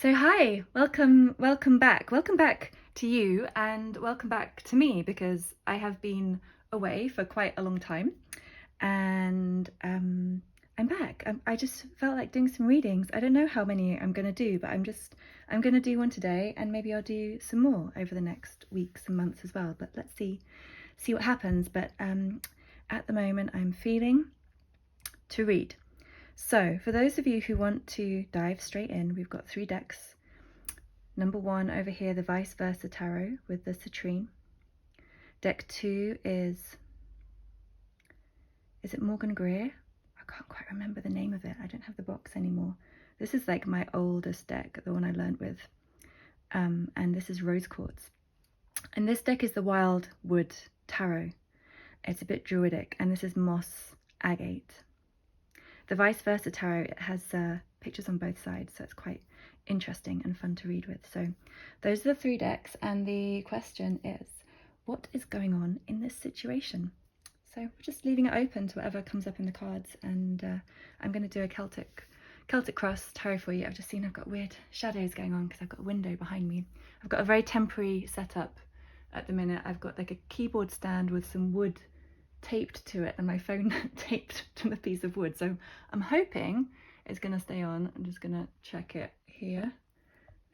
So hi, welcome back to you, and welcome back to me, because I have been away for quite a long time, and I'm back. I just felt like doing some readings. I don't know how many I'm going to do, but I'm going to do one today, and maybe I'll do some more over the next weeks and months as well, but let's see what happens. But at the moment I'm feeling to read. So for those of you who want to dive straight in, we've got 3 decks. Number 1 over here, the Vice Versa Tarot with the Citrine. Deck 2 is it Morgan Greer? I can't quite remember the name of it. I don't have the box anymore. This is like my oldest deck, the one I learned with. And this is Rose Quartz. And this deck is the Wild Wood Tarot. It's a bit druidic, and this is Moss Agate. The Vice Versa Tarot, it has pictures on both sides, so it's quite interesting and fun to read with. So those are the 3 decks, and the question is, what is going on in this situation? So we're just leaving it open to whatever comes up in the cards, and I'm going to do a Celtic Cross tarot for you. I've just seen I've got weird shadows going on because I've got a window behind me. I've got a very temporary setup at the minute. I've got like a keyboard stand with some wood taped to it and my phone taped to the piece of wood, so I'm hoping it's going to stay on. I'm just going to check it here.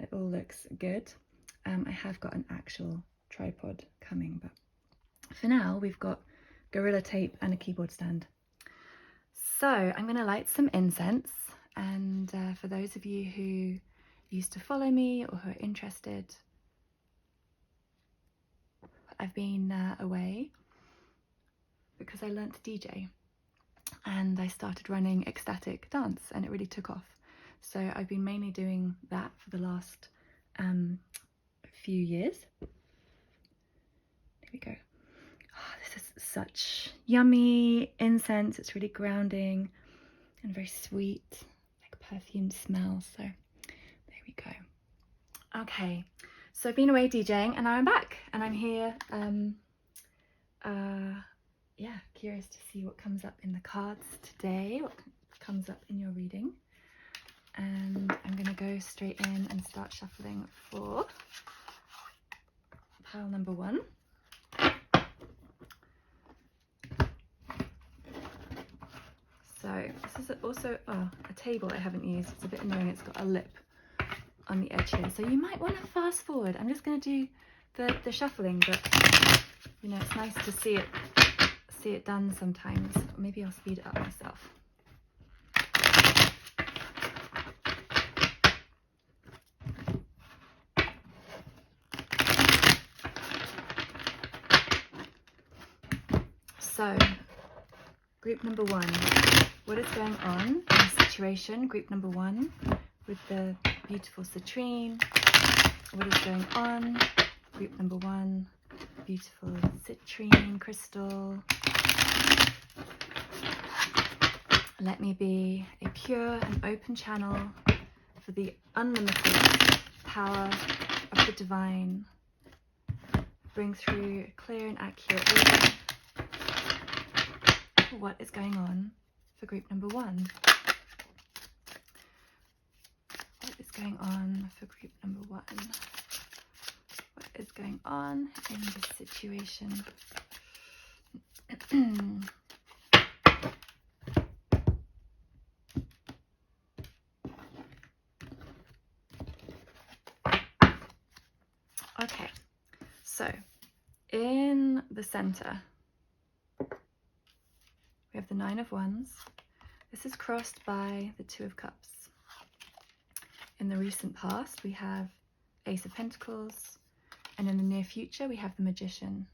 It all looks good. I have got an actual tripod coming, but for now we've got Gorilla Tape and a keyboard stand. So I'm going to light some incense, and for those of you who used to follow me or who are interested, I've been away because I learnt to DJ, and I started running ecstatic dance, and it really took off. So I've been mainly doing that for the last few years. There we go. Oh, this is such yummy incense. It's really grounding and very sweet, like perfume smell. So there we go. Okay, so I've been away DJing, and now I'm back, and I'm here. Yeah, curious to see what comes up in the cards today, what comes up in your reading. And I'm going to go straight in and start shuffling for pile number 1. So this is also a table I haven't used. It's a bit annoying, it's got a lip on the edge here, so you might want to fast forward. I'm just going to do the shuffling, but you know, it's nice to see it done sometimes. Maybe I'll speed it up myself. So, group number 1, what is going on in the situation? Group number 1 with the beautiful citrine. What is going on? Group number 1, beautiful citrine crystal. Let me be a pure and open channel for the unlimited power of the divine. Bring through clear and accurate reading. What is going on for group number 1? What is going on for group number 1? What is going on in this situation? Okay, so in the center, we have the 9 of Wands. This is crossed by the 2 of Cups. In the recent past, we have Ace of Pentacles, and in the near future, we have the Magician.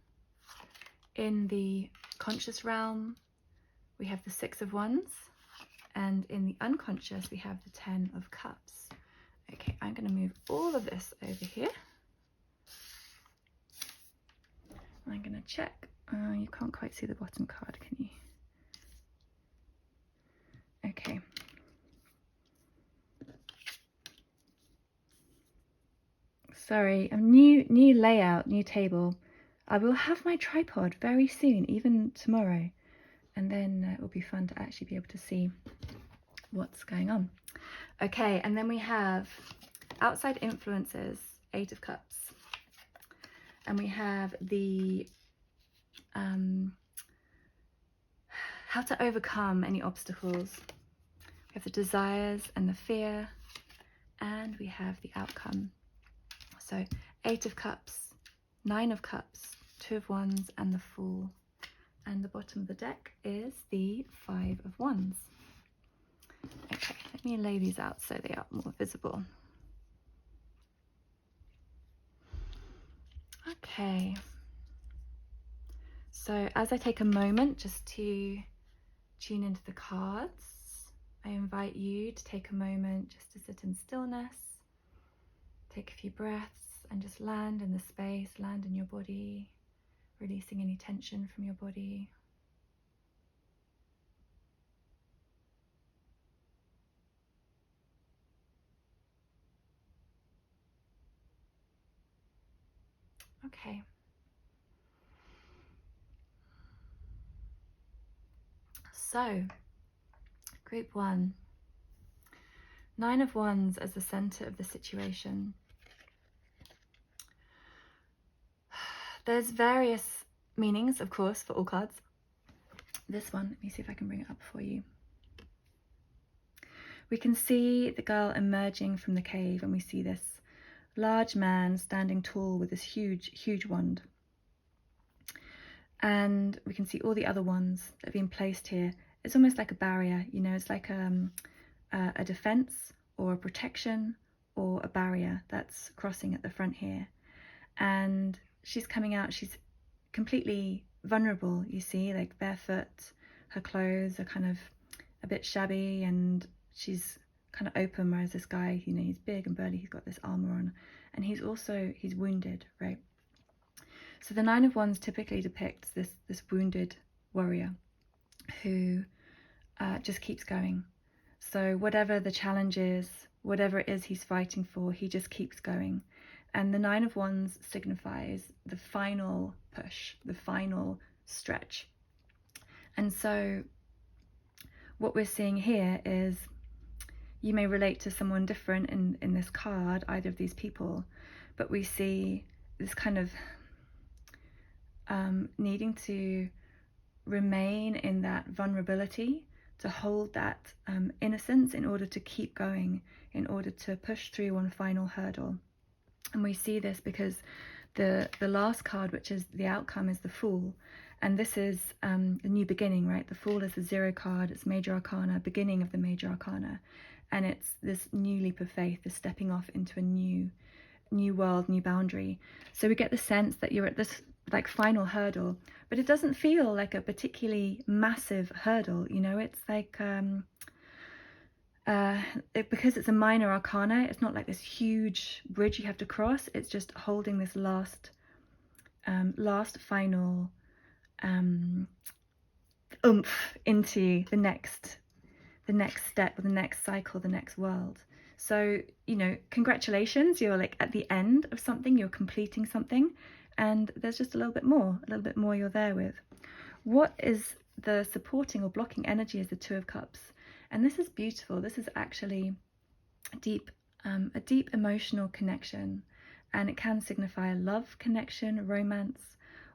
In the conscious realm, we have the 6 of Wands, and in the unconscious, we have the 10 of Cups. Okay, I'm going to move all of this over here. I'm going to check. You can't quite see the bottom card, can you? Okay. Sorry, new layout, new table. I will have my tripod very soon, even tomorrow, and then it will be fun to actually be able to see what's going on. Okay, and then we have outside influences, 8 of Cups. And we have the how to overcome any obstacles. We have the desires and the fear, and we have the outcome. So 8 of Cups, 9 of Cups, 2 of Wands, and the Fool. And the bottom of the deck is the 5 of Wands. Okay, let me lay these out so they are more visible. Okay. So as I take a moment just to tune into the cards, I invite you to take a moment just to sit in stillness, take a few breaths, and just land in the space, land in your body, releasing any tension from your body. Okay. So, group 1. 9 of Wands as the center of the situation. There's various meanings, of course, for all cards. This one, let me see if I can bring it up for you. We can see the girl emerging from the cave, and we see this large man standing tall with this huge wand. And we can see all the other wands that have been placed here. It's almost like a barrier, you know, it's like a defense or a protection or a barrier that's crossing at the front here. And she's coming out, she's completely vulnerable, you see, like barefoot. Her clothes are kind of a bit shabby and she's kind of open, whereas this guy, you know, he's big and burly, he's got this armor on, and he's wounded, right? So the 9 of Wands typically depicts this wounded warrior who just keeps going. So whatever the challenge is, whatever it is he's fighting for, he just keeps going. And the 9 of Wands signifies the final push, the final stretch. And so what we're seeing here is, you may relate to someone different in this card, either of these people, but we see this kind of needing to remain in that vulnerability, to hold that innocence in order to keep going, in order to push through one final hurdle. And we see this because the last card, which is the outcome, is the Fool. And this is a new beginning, right? The Fool is the 0 card, it's major arcana, beginning of the major arcana. And it's this new leap of faith, this stepping off into a new world, new boundary. So we get the sense that you're at this like final hurdle, but it doesn't feel like a particularly massive hurdle, you know. It's like because it's a minor arcana, it's not like this huge bridge you have to cross. It's just holding this last final oomph into the next step, the next cycle, the next world. So, you know, congratulations, you're like at the end of something, you're completing something, and there's just a little bit more you're there with. What is the supporting or blocking energy is the 2 of Cups. And this is beautiful. This is actually a deep emotional connection, and it can signify a love connection, romance,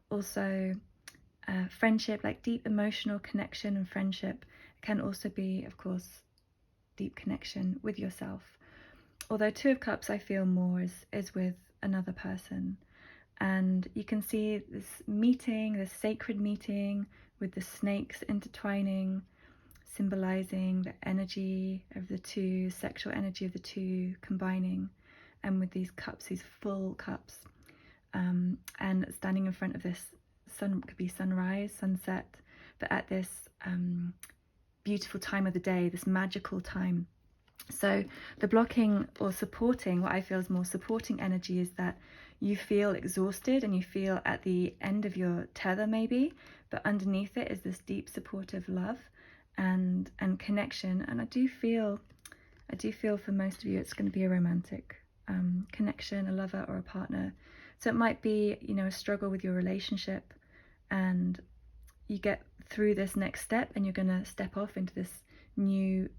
also friendship, like deep emotional connection and friendship. It can also be, of course, deep connection with yourself. Although 2 of Cups, I feel more is with another person. And you can see this meeting, this sacred meeting with the snakes intertwining, symbolizing the energy of the two, sexual energy of the two combining, and with these cups, these full cups, and standing in front of this sun, could be sunrise, sunset, but at this beautiful time of the day, this magical time. So the blocking or supporting, what I feel is more supporting energy, is that you feel exhausted and you feel at the end of your tether maybe, but underneath it is this deep supportive love and connection. And I do feel for most of you it's going to be a romantic connection, a lover or a partner. So it might be, you know, a struggle with your relationship, and you get through this next step and you're going to step off into this new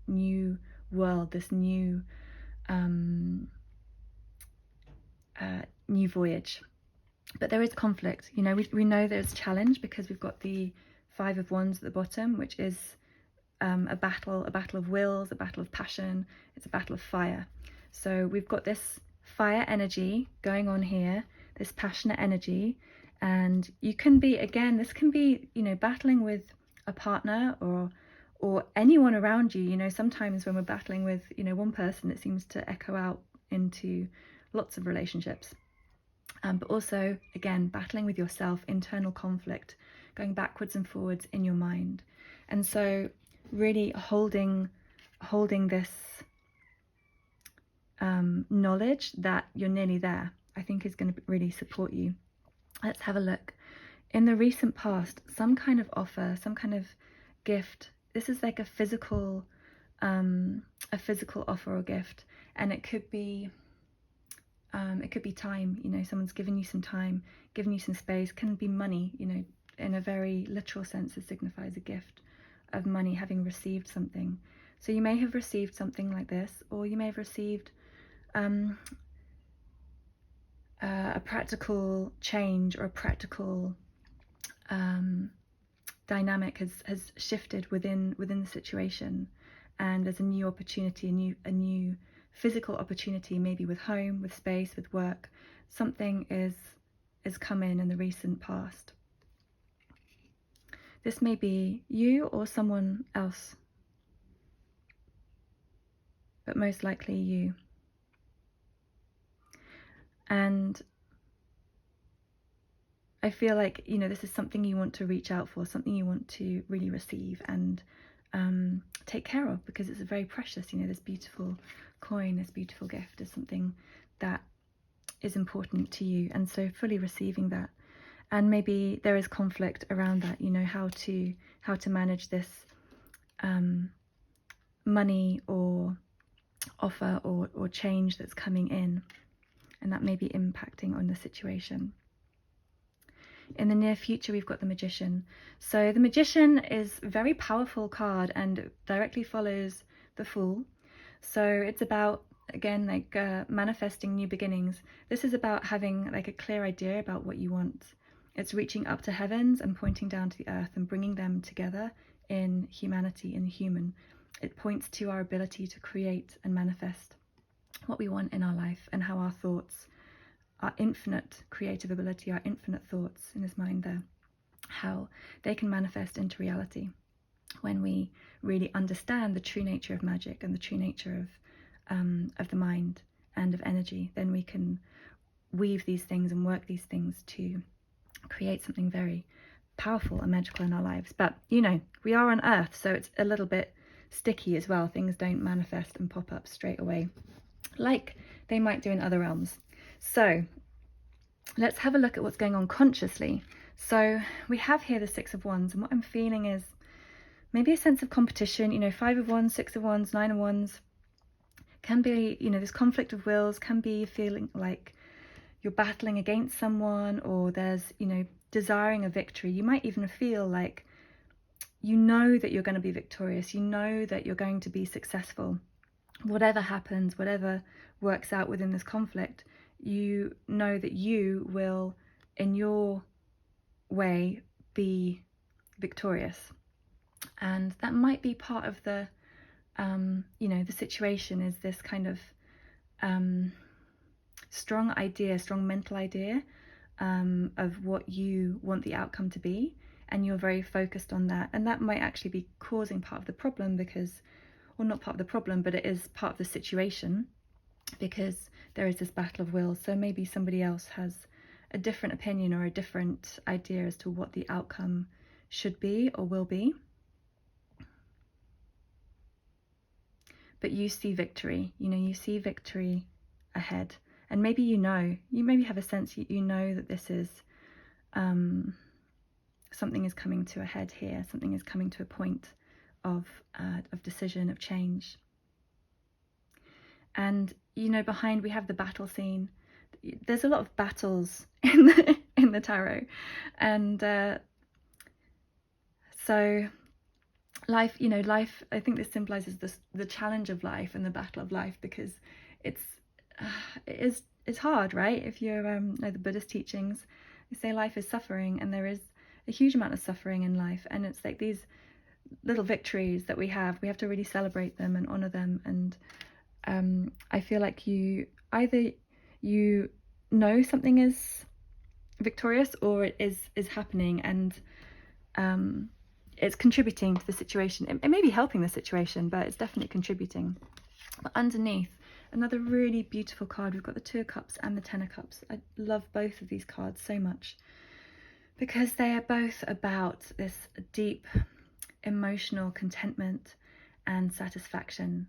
world, this new new voyage. But there is conflict. You know, we know there's challenge because we've got the Five of Wands at the bottom, which is a battle of wills, a battle of passion. It's a battle of fire. So we've got this fire energy going on here, this passionate energy, and you can be, again, this can be, you know, battling with a partner or anyone around you. You know, sometimes when we're battling with, you know, one person, it seems to echo out into lots of relationships. But also, again, battling with yourself, internal conflict, going backwards and forwards in your mind. And so really holding this knowledge that you're nearly there, I think is going to really support you. Let's have a look. In the recent past, some kind of offer, some kind of gift. This is like a physical offer or gift, and it could be time. You know, someone's given you some time, given you some space. Can be money. You know, in a very literal sense, it signifies a gift of money, having received something. So you may have received something like this, or you may have received a practical change, or a practical dynamic has shifted within the situation, and there's a new opportunity, a new physical opportunity, maybe with home, with space, with work. Something is come in the recent past. This may be you or someone else, but most likely you. And I feel like, you know, this is something you want to reach out for, something you want to really receive and take care of, because it's a very precious, you know, this beautiful coin, this beautiful gift is something that is important to you. And so fully receiving that. And maybe there is conflict around that, you know, how to manage this money or offer or change that's coming in, and that may be impacting on the situation. In the near future, we've got the Magician. So the Magician is a very powerful card and directly follows the Fool. So it's about, again, like manifesting new beginnings. This is about having like a clear idea about what you want. It's reaching up to heavens and pointing down to the earth and bringing them together in humanity, in human. It points to our ability to create and manifest what we want in our life, and how our thoughts, our infinite creative ability, our infinite thoughts in his mind there, how they can manifest into reality when we really understand the true nature of magic and the true nature of the mind and of energy. Then we can weave these things and work these things to create something very powerful and magical in our lives. But, you know, we are on Earth, so it's a little bit sticky as well. Things don't manifest and pop up straight away like they might do in other realms. So let's have a look at what's going on consciously. So we have here the Six of Wands, and what I'm feeling is maybe a sense of competition. You know, Five of Wands, Six of Wands, Nine of Wands can be, you know, this conflict of wills, can be feeling like you're battling against someone, or there's, you know, desiring a victory. You might even feel like you know that you're going to be victorious. You know that you're going to be successful. Whatever happens, whatever works out within this conflict, you know that you will, in your way, be victorious. And that might be part of the, you know, the situation is this kind of strong idea, strong mental idea of what you want the outcome to be, and you're very focused on that. And that might actually be causing part of the problem, because, or not part of the problem, but it is part of the situation, because there is this battle of wills. So maybe somebody else has a different opinion or a different idea as to what the outcome should be or will be. But you see victory, you know, you see victory ahead. And maybe you maybe have a sense, you know that this is, something is coming to a head here, something is coming to a point of decision, of change. And, you know, behind we have the battle scene. There's a lot of battles in the tarot. And so life, you know, life, I think this symbolizes the challenge of life and the battle of life, because it is it's hard, right? If you know the Buddhist teachings, they say life is suffering, and there is a huge amount of suffering in life, and it's like these little victories that we have to really celebrate them and honor them. And I feel like you know something is victorious, or it is happening, and it's contributing to the situation. It may be helping the situation, but it's definitely contributing. But underneath, another really beautiful card, we've got the Two of Cups and the Ten of Cups. I love both of these cards so much because they are both about this deep emotional contentment and satisfaction,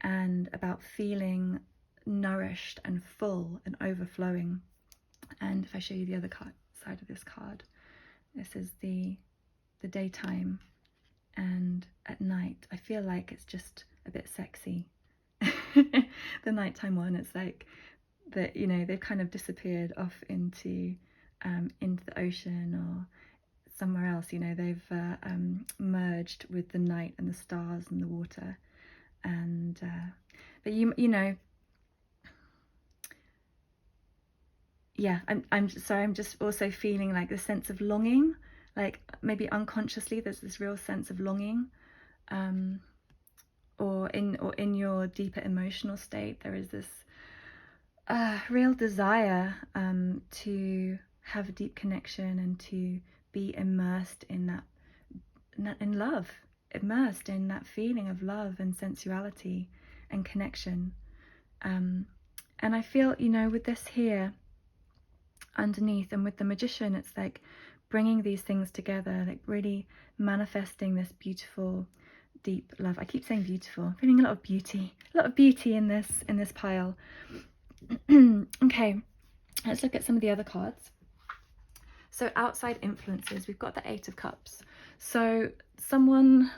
and about feeling nourished and full and overflowing. And if I show you the other side of this card, this is the daytime, and at night I feel like it's just a bit sexy. The nighttime one, it's like that, you know, they've kind of disappeared off into the ocean or somewhere else, you know, they've merged with the night and the stars and the water. And but you know, yeah, I'm just also feeling like the sense of longing, like maybe unconsciously there's this real sense of longing, or in your deeper emotional state there is this real desire to have a deep connection and to be immersed in love, immersed in that feeling of love and sensuality and connection. And I feel, you know, with this here underneath, and with the Magician, it's like bringing these things together, like really manifesting this beautiful, deep love. I keep saying beautiful. I'm feeling a lot of beauty in this pile. Okay, let's look at some of the other cards. So outside influences, we've got the Eight of Cups. So someone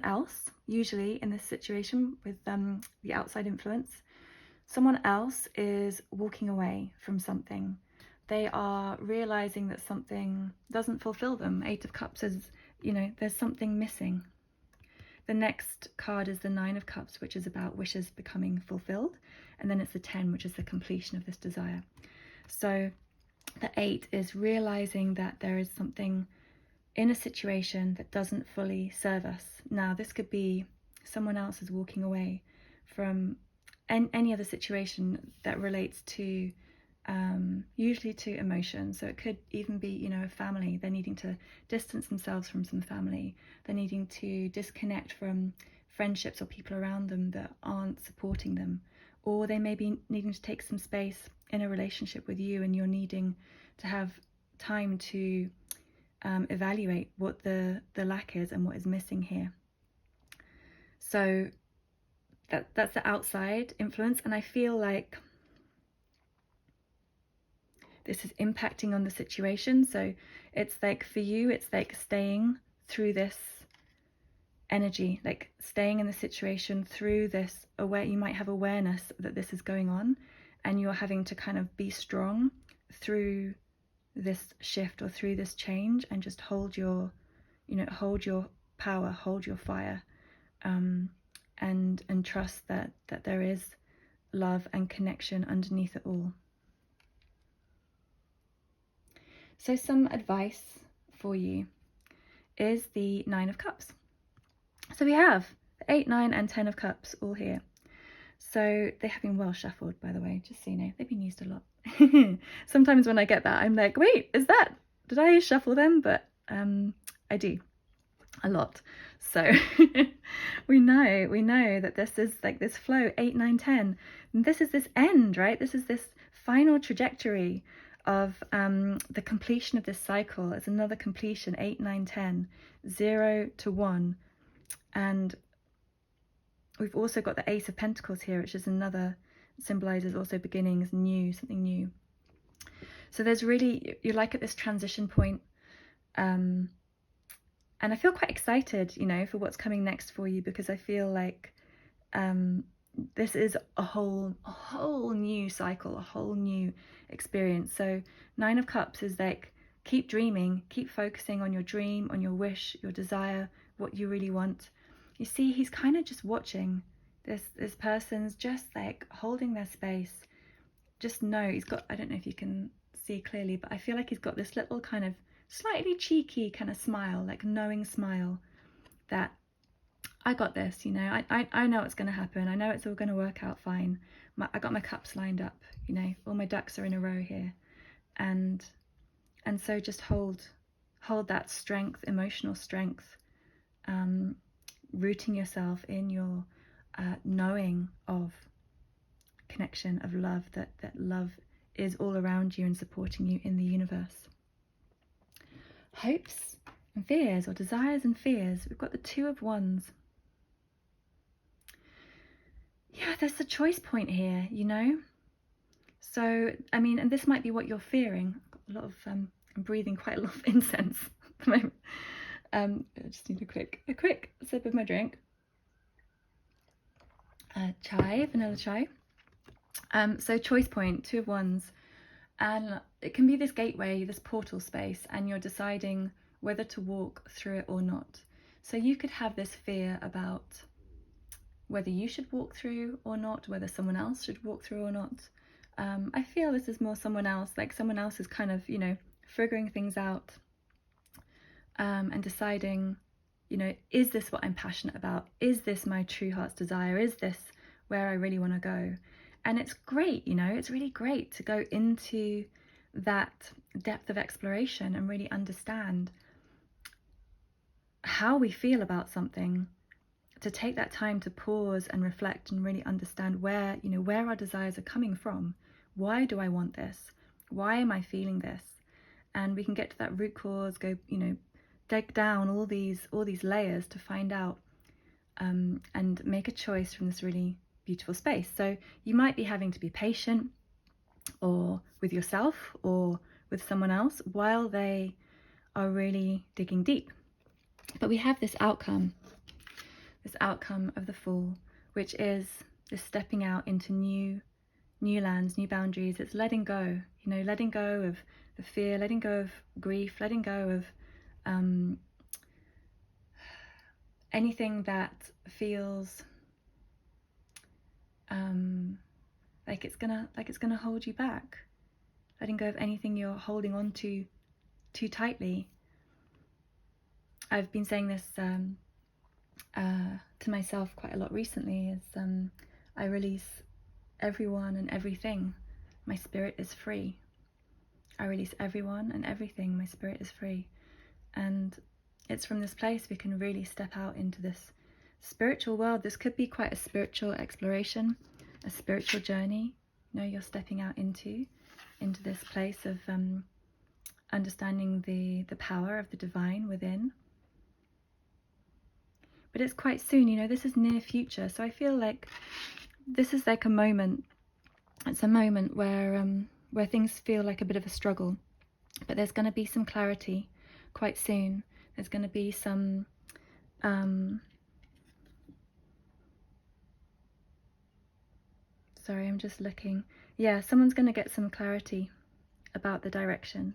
else, usually in this situation with the outside influence, someone else is walking away from something. They are realizing that something doesn't fulfill them. Eight of Cups is, you know, there's something missing. The next card is the Nine of Cups, which is about wishes becoming fulfilled. And then it's the 10, which is the completion of this desire. So the 8 is realizing that there is something in a situation that doesn't fully serve us. Now, this could be someone else is walking away from any other situation that relates to usually to emotion. So it could even be, you know, a family. They're needing to distance themselves from some family. They're needing to disconnect from friendships or people around them that aren't supporting them. Or they may be needing to take some space in a relationship with you, and you're needing to have time to evaluate what the lack is and what is missing here. So that's the outside influence, and I feel like this is impacting on the situation. So it's like for you, it's like staying through this energy, like staying in the situation through this. You might have awareness that this is going on, and you're having to kind of be strong through this shift or through this change, and just hold your power, hold your fire, and trust that there is love and connection underneath it all. So some advice for you is the Nine of Cups. So we have 8, 9 and 10 of Cups all here. So they have been well shuffled, by the way, just so you know. They've been used a lot. Sometimes when I get that, I'm like, wait, did I shuffle them? But I do a lot. So we know that this is like this flow, 8, 9, 10. And this is this end, right? This is this final trajectory of the completion of this cycle. It's another completion, 8, 9, 10, 0 to 1. And we've also got the Ace of Pentacles here, which is another, symbolizes also beginnings, something new. So there's really, you're like at this transition point. And I feel quite excited, you know, for what's coming next for you, because I feel like this is a whole new cycle, a whole new experience. So 9 of Cups is like, keep dreaming, keep focusing on your dream, on your wish, your desire, what you really want. You see, he's kind of just watching. This person's just like holding their space. Just know he's got, I don't know if you can see clearly, but I feel like he's got this little kind of slightly cheeky kind of smile, like knowing smile, that I got this, you know, I know what's going to happen. I know it's all going to work out fine. I got my cups lined up, you know, all my ducks are in a row here. And so just hold that strength, emotional strength, rooting yourself in your knowing of connection, of love, that love is all around you and supporting you in the universe. Hopes and fears, or desires and fears. We've got the Two of Wands. Yeah, there's a choice point here, you know. So, I mean, and this might be what you're fearing. I've got a lot of, I'm breathing quite a lot of incense at the moment. I just need a quick sip of my drink. Chai, vanilla chai. So choice point, Two of Wands. And it can be this gateway, this portal space, and you're deciding whether to walk through it or not. So you could have this fear about whether you should walk through or not, whether someone else should walk through or not. I feel this is more someone else, like someone else is kind of, you know, figuring things out and deciding, you know, is this what I'm passionate about? Is this my true heart's desire? Is this where I really want to go? And it's great, you know, it's really great to go into that depth of exploration and really understand how we feel about something, to take that time to pause and reflect and really understand where, you know, where our desires are coming from. Why do I want this? Why am I feeling this? And we can get to that root cause, go, you know, dig down all these layers to find out and make a choice from this really beautiful space. So you might be having to be patient, or with yourself or with someone else, while they are really digging deep. But we have this outcome of the Fool, which is this stepping out into new lands, new boundaries. It's letting go, you know, letting go of the fear, letting go of grief, letting go of anything that feels like it's gonna hold you back. Letting go of anything you're holding on to too tightly. I've been saying this to myself quite a lot recently, is I release everyone and everything. My spirit is free. I release everyone and everything. My spirit is free. And it's from this place we can really step out into this spiritual world. This could be quite a spiritual exploration, a spiritual journey. You know, you're stepping out into this place of understanding the power of the divine within. But it's quite soon, you know, this is near future. So I feel like this is like a moment. It's a moment where things feel like a bit of a struggle, but there's going to be some clarity quite soon. There's going to be some sorry, I'm just looking. Yeah, someone's going to get some clarity about the direction.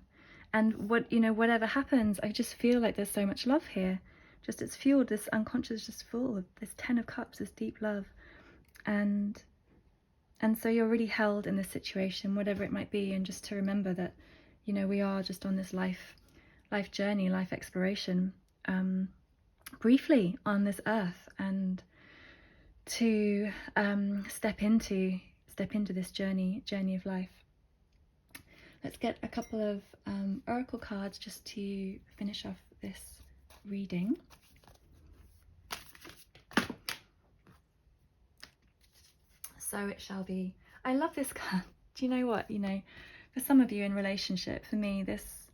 And what, you know, whatever happens, I just feel like there's so much love here. Just, it's fueled, this unconscious just full of this 10 of Cups, this deep love. And so you're really held in this situation, whatever it might be. And just to remember that, you know, we are just on this life journey, life exploration, briefly on this earth, and to step into this journey of life. Let's get a couple of oracle cards just to finish off this reading. So it shall be. I love this card. Do you know what? You know, for some of you in relationship, for me, this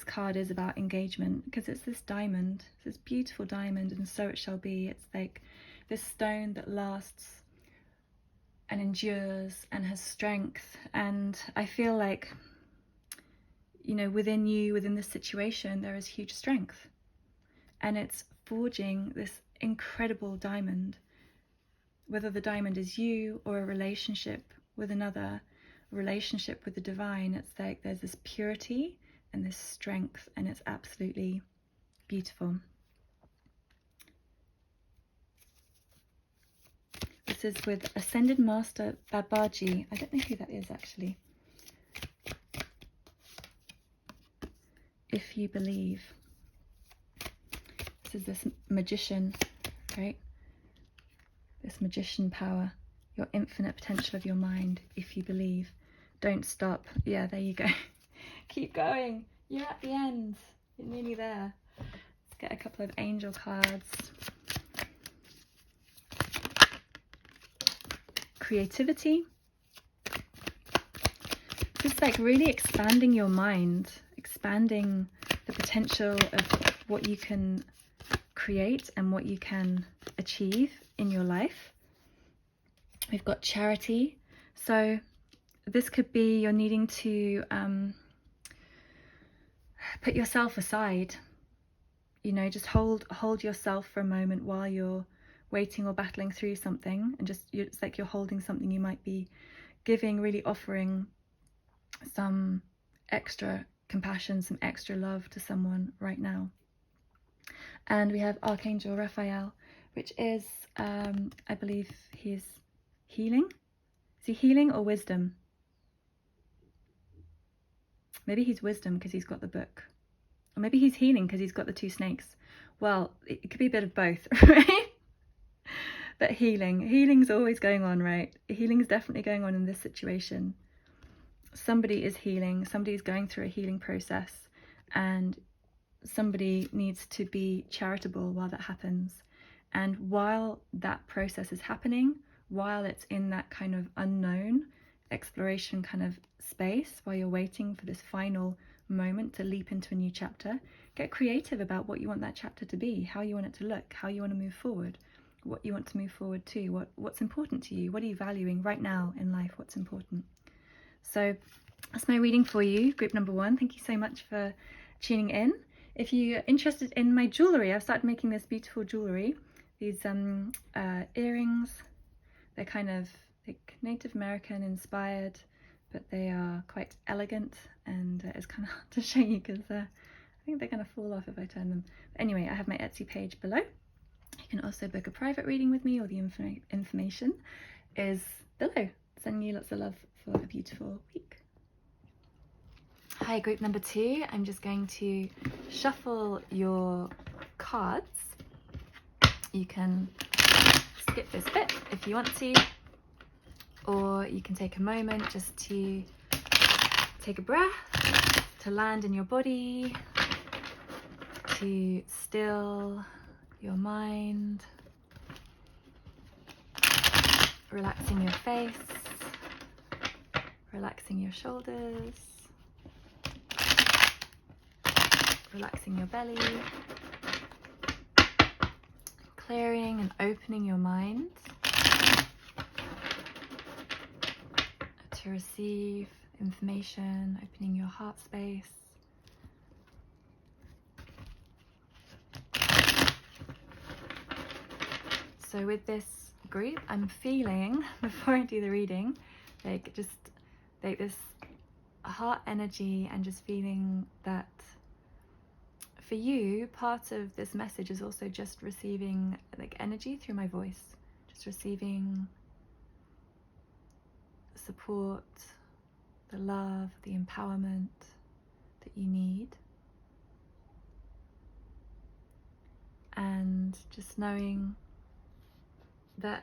card is about engagement, because it's this diamond, this beautiful diamond, and so it shall be. It's like this stone that lasts and endures and has strength. And I feel like, you know, within you, within this situation, there is huge strength. And it's forging this incredible diamond. Whether the diamond is you or a relationship with another, a relationship with the divine, it's like there's this purity and this strength, and it's absolutely beautiful. This This is with Ascended Master Babaji. I don't know who that is actually. If you believe. This is this magician, right? This magician power, your infinite potential of your mind. If you believe, don't stop. Yeah, there you go. Keep going. You're at the end. You're nearly there. Let's get a couple of angel cards. Creativity. Just like really expanding your mind, expanding the potential of what you can create and what you can achieve in your life. We've got charity. So this could be you're needing to put yourself aside, you know, just hold yourself for a moment while you're waiting or battling through something, and just it's like you're holding something. You might be giving, really offering some extra compassion, some extra love to someone right now. And we have Archangel Raphael, which is I believe he's healing. Is he healing or wisdom? Maybe he's wisdom because he's got the book, or maybe he's healing because he's got the 2 snakes. Well, it could be a bit of both, right? But healing's always going on, right? Healing's definitely going on in this situation. Somebody is healing, somebody is going through a healing process, and somebody needs to be charitable while that happens. And while that process is happening, while it's in that kind of unknown exploration kind of space, while you're waiting for this final moment to leap into a new chapter, get creative about what you want that chapter to be, how you want it to look, how you want to move forward, what you want to move forward to, what's important to you, what are you valuing right now in life, what's important. So that's my reading for you, group number 1. Thank you so much for tuning in. If you're interested in my jewellery, I've started making this beautiful jewellery. These earrings, they're kind of like Native American inspired, but they are quite elegant, and it's kind of hard to show you because I think they're going to fall off if I turn them. But anyway, I have my Etsy page below. You can also book a private reading with me, or the information is below. Sending you lots of love for a beautiful week. Hi, group number 2. I'm just going to shuffle your cards. You can skip this bit if you want to, or you can take a moment just to take a breath, to land in your body, to still your mind, relaxing your face, relaxing your shoulders, relaxing your belly, clearing and opening your mind to receive information, opening your heart space. So with this group, I'm feeling, before I do the reading, like just like this heart energy, and just feeling that for you, part of this message is also just receiving like energy through my voice, just receiving support, the love, the empowerment that you need. And just knowing that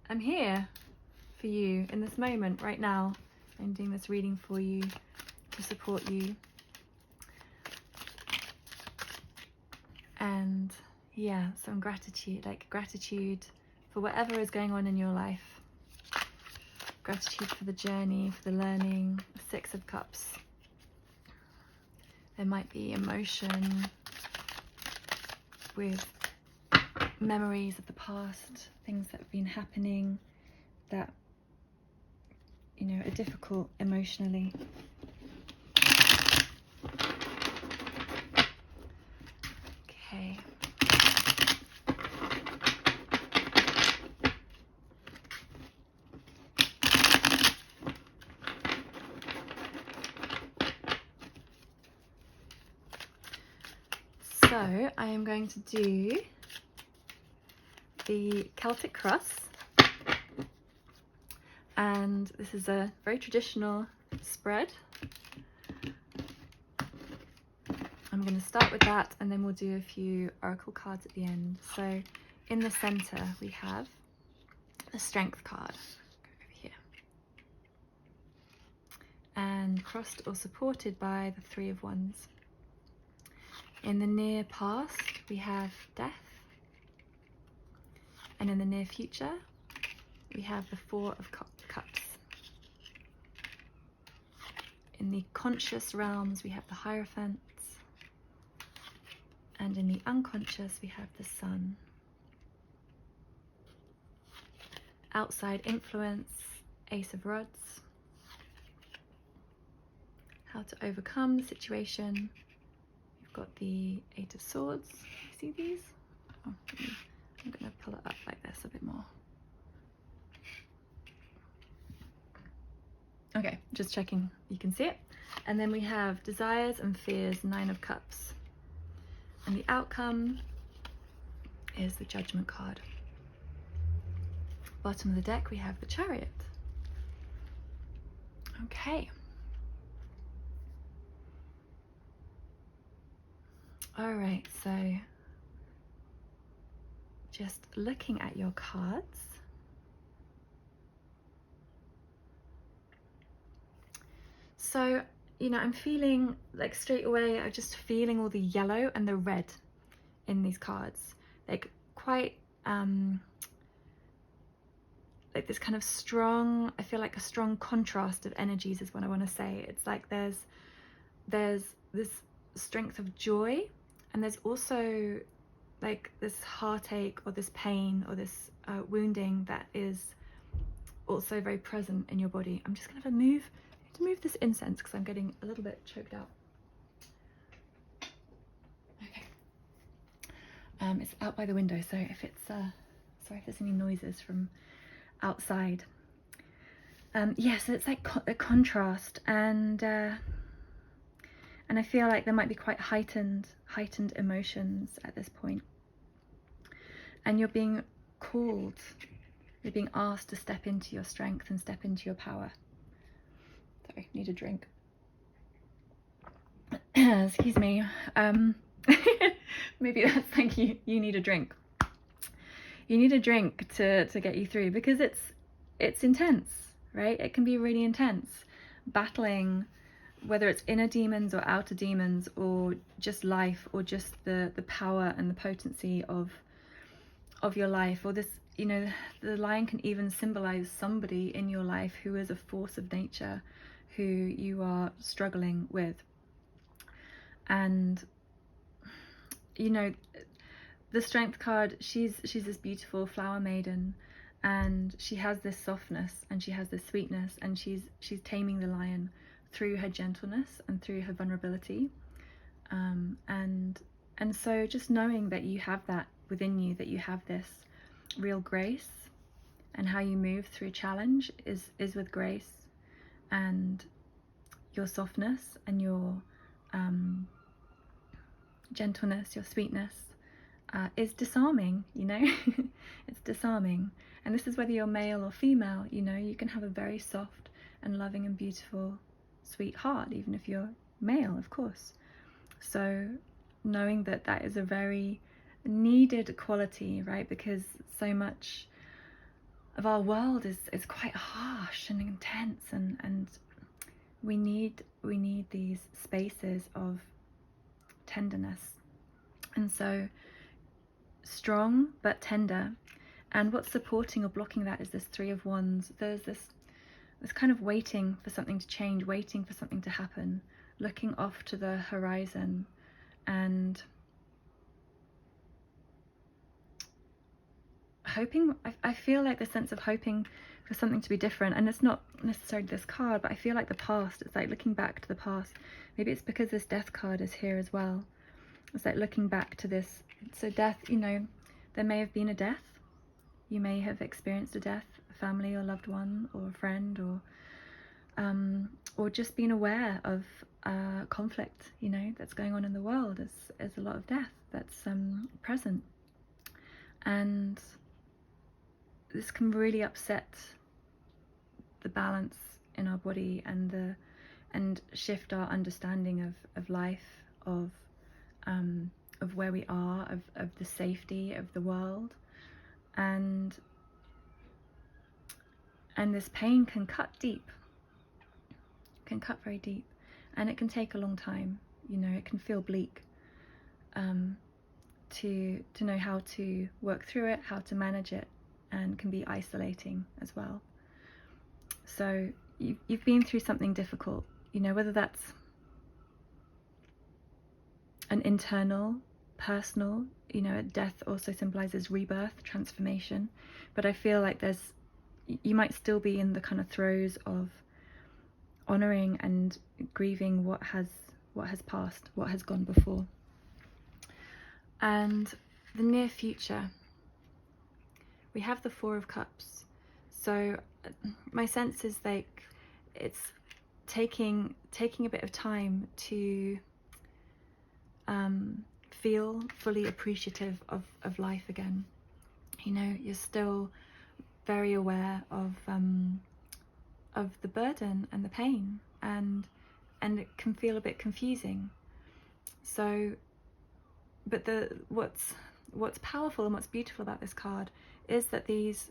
I'm here for you in this moment right now. I'm doing this reading for you to support you. And yeah, some gratitude, like gratitude for whatever is going on in your life. Gratitude for the journey, for the learning. The 6 of Cups. There might be emotion with memories of the past, things that have been happening that, you know, are difficult emotionally. Okay. So I am going to do the Celtic cross. And this is a very traditional spread. I'm going to start with that, and then we'll do a few oracle cards at the end. So in the center we have the Strength card. Go over here. And crossed or supported by the Three of Wands. In the near past we have Death. And in the near future we have the Four of Cups. In the conscious realms we have the Hierophant. And in the unconscious we have the Sun. Outside influence, Ace of Rods. How to overcome the situation. We've got the Eight of Swords. See these? Oh, I'm going to pull it up like this a bit more. Okay, just checking you can see it. And then we have Desires and Fears, Nine of Cups. And the outcome is the Judgment card. Bottom of the deck we have the Chariot. Okay. All right, so just looking at your cards. So, you know, I'm feeling like straight away, I'm just feeling all the yellow and the red in these cards. Like quite, like this kind of strong, I feel like a strong contrast of energies is what I want to say. It's like there's this strength of joy, and there's also like this heartache or this pain or this wounding that is also very present in your body. I'm just going to move this incense because I'm getting a little bit choked out. Okay. It's out by the window, so if it's sorry if there's any noises from outside. Yeah, so it's like a contrast, and I feel like there might be quite heightened emotions at this point. And you're being called, you're being asked to step into your strength and step into your power. Sorry, need a drink. Excuse me. Maybe that's thank you. You need a drink. You need a drink to get you through, because it's intense, right? It can be really intense. Battling, whether it's inner demons or outer demons, or just life, or just the power and the potency of your life, or this, you know, the lion can even symbolize somebody in your life who is a force of nature, who you are struggling with. And, you know, the Strength card, she's this beautiful flower maiden, and she has this softness and she has this sweetness, and she's taming the lion through her gentleness and through her vulnerability. And so just knowing that you have that within you, that you have this real grace, and how you move through challenge is with grace, and your softness and your gentleness, your sweetness is disarming, you know. It's disarming. And this is whether you're male or female, you know, you can have a very soft and loving and beautiful sweet heart, even if you're male, of course. So knowing that that is a very needed quality, right? Because so much of our world is quite harsh and intense, and we need these spaces of tenderness. And so strong but tender. And what's supporting or blocking that is this Three of Wands. There's this kind of waiting for something to change, waiting for something to happen, looking off to the horizon, and hoping. I feel like the sense of hoping for something to be different. And it's not necessarily this card, but I feel like the past, it's like looking back to the past. Maybe it's because this Death card is here as well. It's like looking back to this. So death, you know, there may have been a death. You may have experienced a death, a family or loved one or a friend, or just being aware of conflict, you know, that's going on in the world. There's a lot of death that's present. And this can really upset balance in our body and shift our understanding of life, of where we are, of the safety of the world. And this pain can cut deep, can cut very deep, and it can take a long time. You know, it can feel bleak, to know how to work through it, how to manage it, and can be isolating as well. So you've been through something difficult, you know, whether that's an internal, personal, you know, death also symbolizes rebirth, transformation. But I feel like you might still be in the kind of throes of honoring and grieving what has passed, what has gone before. And the near future, we have the Four of Cups. So my sense is like it's taking a bit of time to feel fully appreciative of life again. You know, you're still very aware of the burden and the pain, and it can feel a bit confusing. So, but what's powerful and what's beautiful about this card is that this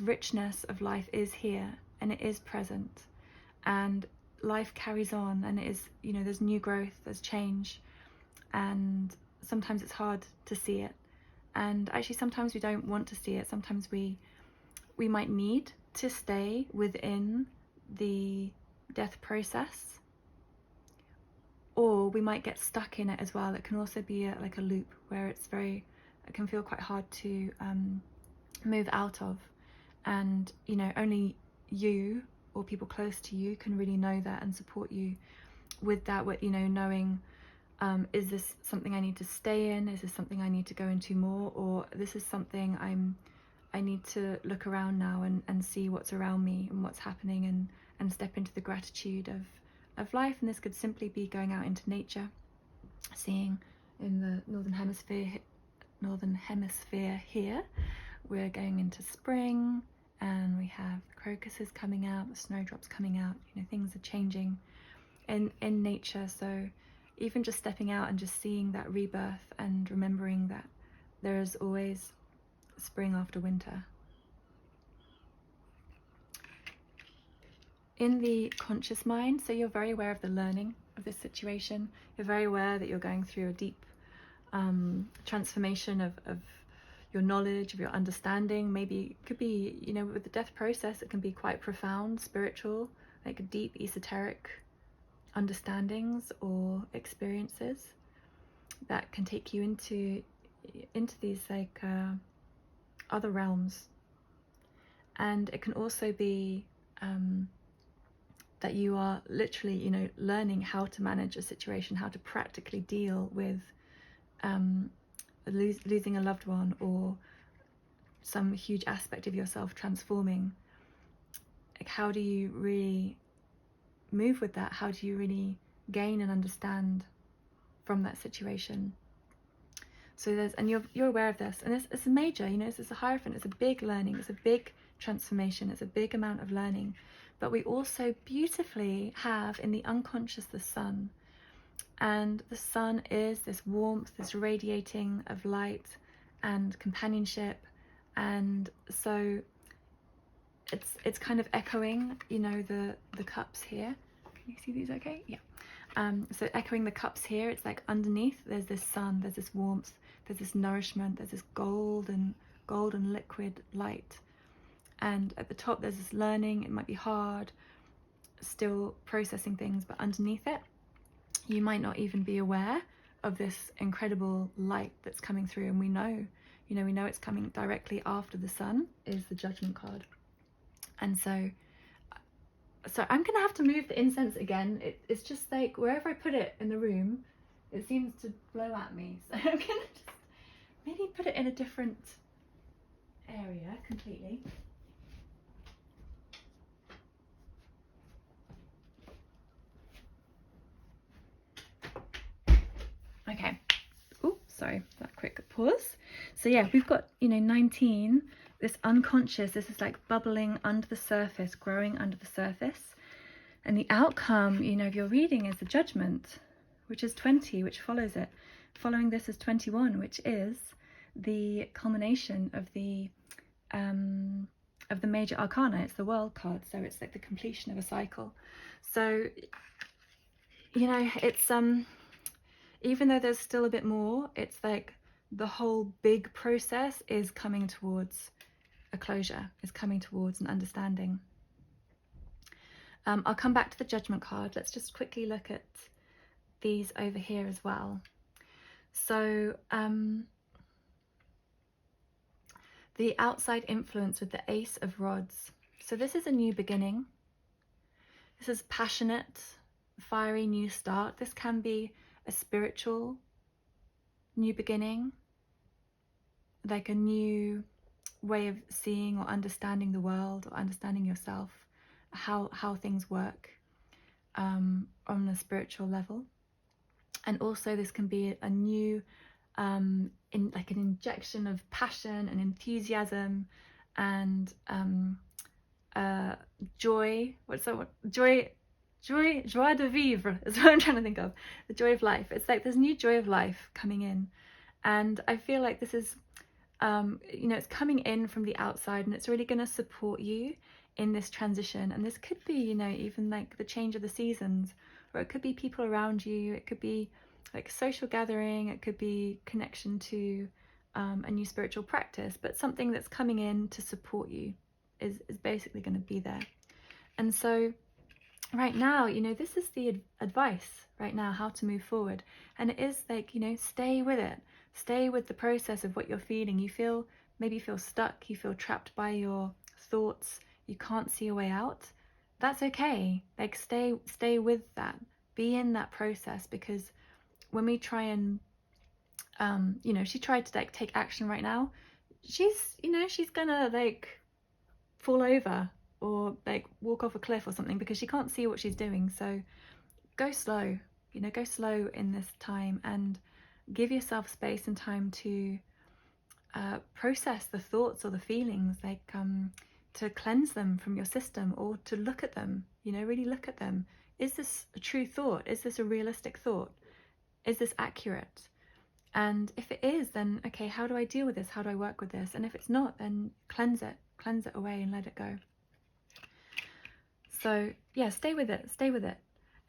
richness of life is here and it is present, and life carries on, and it is, you know, there's new growth, there's change, and sometimes it's hard to see it, and actually sometimes we don't want to see it. Sometimes we might need to stay within the death process, or we might get stuck in it as well. It can also be like a loop where it can feel quite hard to move out of, and you know, only you or people close to you can really know that and support you with that, with, you know, knowing, is this something I need to stay in? Is this something I need to go into more? Or this is something I need to look around now and see what's around me and what's happening, and step into the gratitude of life. And this could simply be going out into nature, seeing in the northern hemisphere here, we're going into spring, and we have the crocuses coming out, the snowdrops coming out, you know, things are changing in nature. So even just stepping out and just seeing that rebirth, and remembering that there is always spring after winter. In the conscious mind, so you're very aware of the learning of this situation. You're very aware that you're going through a deep transformation of your knowledge, of your understanding. Maybe it could be, you know, with the death process, it can be quite profound, spiritual, like deep esoteric understandings or experiences that can take you into these like other realms. And it can also be that you are literally, you know, learning how to manage a situation, how to practically deal with losing a loved one, or some huge aspect of yourself transforming. Like, how do you really move with that? How do you really gain and understand from that situation? So and you're aware of this, and it's a major, you know, it's a Hierophant, it's a big learning, it's a big transformation, it's a big amount of learning. But we also beautifully have in the unconscious the sun, and the sun is this warmth, this radiating of light and companionship, and so it's kind of echoing, you know, the cups here. Can you see these okay? Yeah. So echoing the cups here, it's like underneath there's this sun, there's this warmth, there's this nourishment, there's this golden liquid light. And at the top there's this learning. It might be hard, still processing things, but underneath it you might not even be aware of this incredible light that's coming through. And we know it's coming directly after the sun is the Judgment card. And so I'm gonna have to move the incense again. It's just like wherever I put it in the room, it seems to blow at me. So I'm gonna just maybe put it in a different area completely. Okay. Oh, sorry, that quick pause. So yeah, we've got, you know, 19 this unconscious, this is like bubbling under the surface, growing under the surface. And the outcome, you know, of your reading is the judgment, which is 20, which follows it. Following this is 21, which is the culmination of the major arcana. It's the world card, so it's like the completion of a cycle. So, you know, it's even though there's still a bit more, it's like the whole big process is coming towards a closure, is coming towards an understanding. I'll come back to the judgment card. Let's just quickly look at these over here as well. So the outside influence with the Ace of Rods. So this is a new beginning. This is passionate, fiery new start. This can be a spiritual new beginning, like a new way of seeing or understanding the world, or understanding yourself, how things work on a spiritual level. And also this can be a new like an injection of passion and enthusiasm and joy. What's that? Joie de vivre is what I'm trying to think of. The joy of life. It's like there's new joy of life coming in, and I feel like this is you know, it's coming in from the outside, and it's really going to support you in this transition. And this could be, you know, even like the change of the seasons, or it could be people around you, it could be like social gathering, it could be connection to a new spiritual practice, but something that's coming in to support you is basically going to be there. And so right now, you know, this is the advice right now, how to move forward. And it is like, you know, stay with it. Stay with the process of what you're feeling. You maybe feel stuck, you feel trapped by your thoughts, you can't see a way out. That's okay. Like stay with that. Be in that process, because when we try and you know, she tried to like take action right now, she's, you know, she's gonna like fall over or like walk off a cliff or something, because she can't see what she's doing. So go slow, you know, go slow in this time, and give yourself space and time to process the thoughts or the feelings, like to cleanse them from your system, or to look at them, you know, really look at them. Is this a true thought? Is this a realistic thought? Is this accurate? And if it is, then okay, how do I deal with this? How do I work with this? And if it's not, then cleanse it away and let it go. So yeah, stay with it.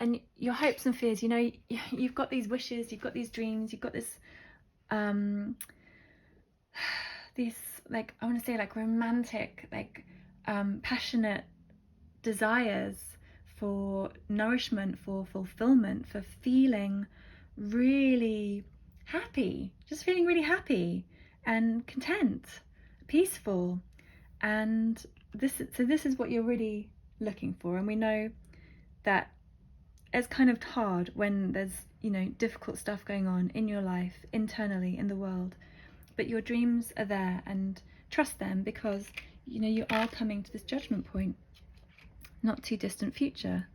And your hopes and fears, you know, you've got these wishes, you've got these dreams, you've got this these, like, I want to say like romantic, like passionate desires for nourishment, for fulfillment, for feeling really happy, just feeling really happy and content, peaceful. And this is what you're really looking for. And we know that it's kind of hard when there's, you know, difficult stuff going on in your life, internally, in the world, but your dreams are there, and trust them, because, you know, you are coming to this judgment point, not too distant future.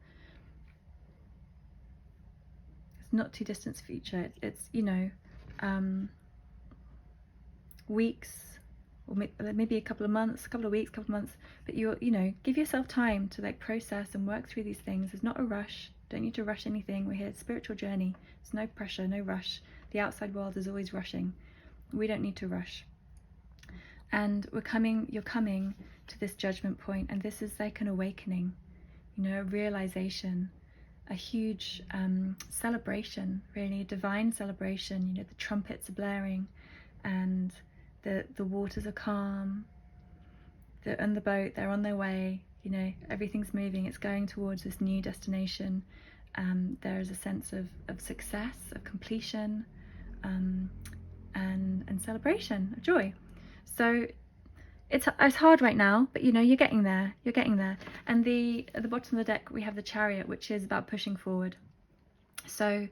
It's not too distant future. It's you know, weeks, or maybe a couple of months, but you know, give yourself time to like process and work through these things. There's not a rush. Don't need to rush anything. We're here, spiritual journey. There's no pressure, no rush. The outside world is always rushing. We don't need to rush. And you're coming to this judgment point, and this is like an awakening, you know, a realization, a huge celebration, really, a divine celebration. You know, the trumpets are blaring, and the waters are calm. They're on the boat, they're on their way, you know, everything's moving, it's going towards this new destination. There is a sense of success, of completion, and celebration, of joy. So it's hard right now, but you know, you're getting there. And at the bottom of the deck we have the Chariot, which is about pushing forward. So,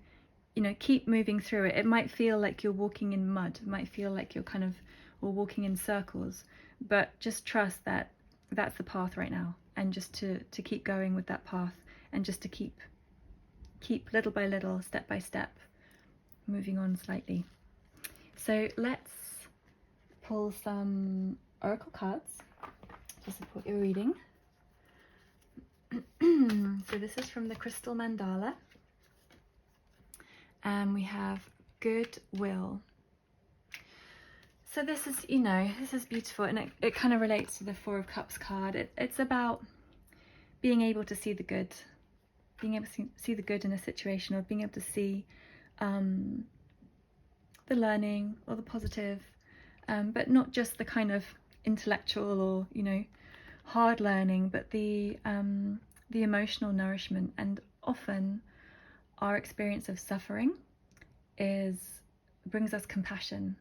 you know, keep moving through it. It might feel like you're walking in mud, it might feel like you're kind of, or walking in circles, but just trust that that's the path right now, and just to keep going with that path, and just to keep little by little, step by step, moving on slightly. So let's pull some oracle cards to support your reading. So this is from the Crystal Mandala. And we have goodwill. So this is, this is beautiful, and it kind of relates to the Four of Cups card. It's about being able to see the good, being able to see the good in a situation, or being able to see the learning or the positive, but not just the kind of intellectual or, hard learning, but the emotional nourishment. And often our experience of suffering brings us compassion.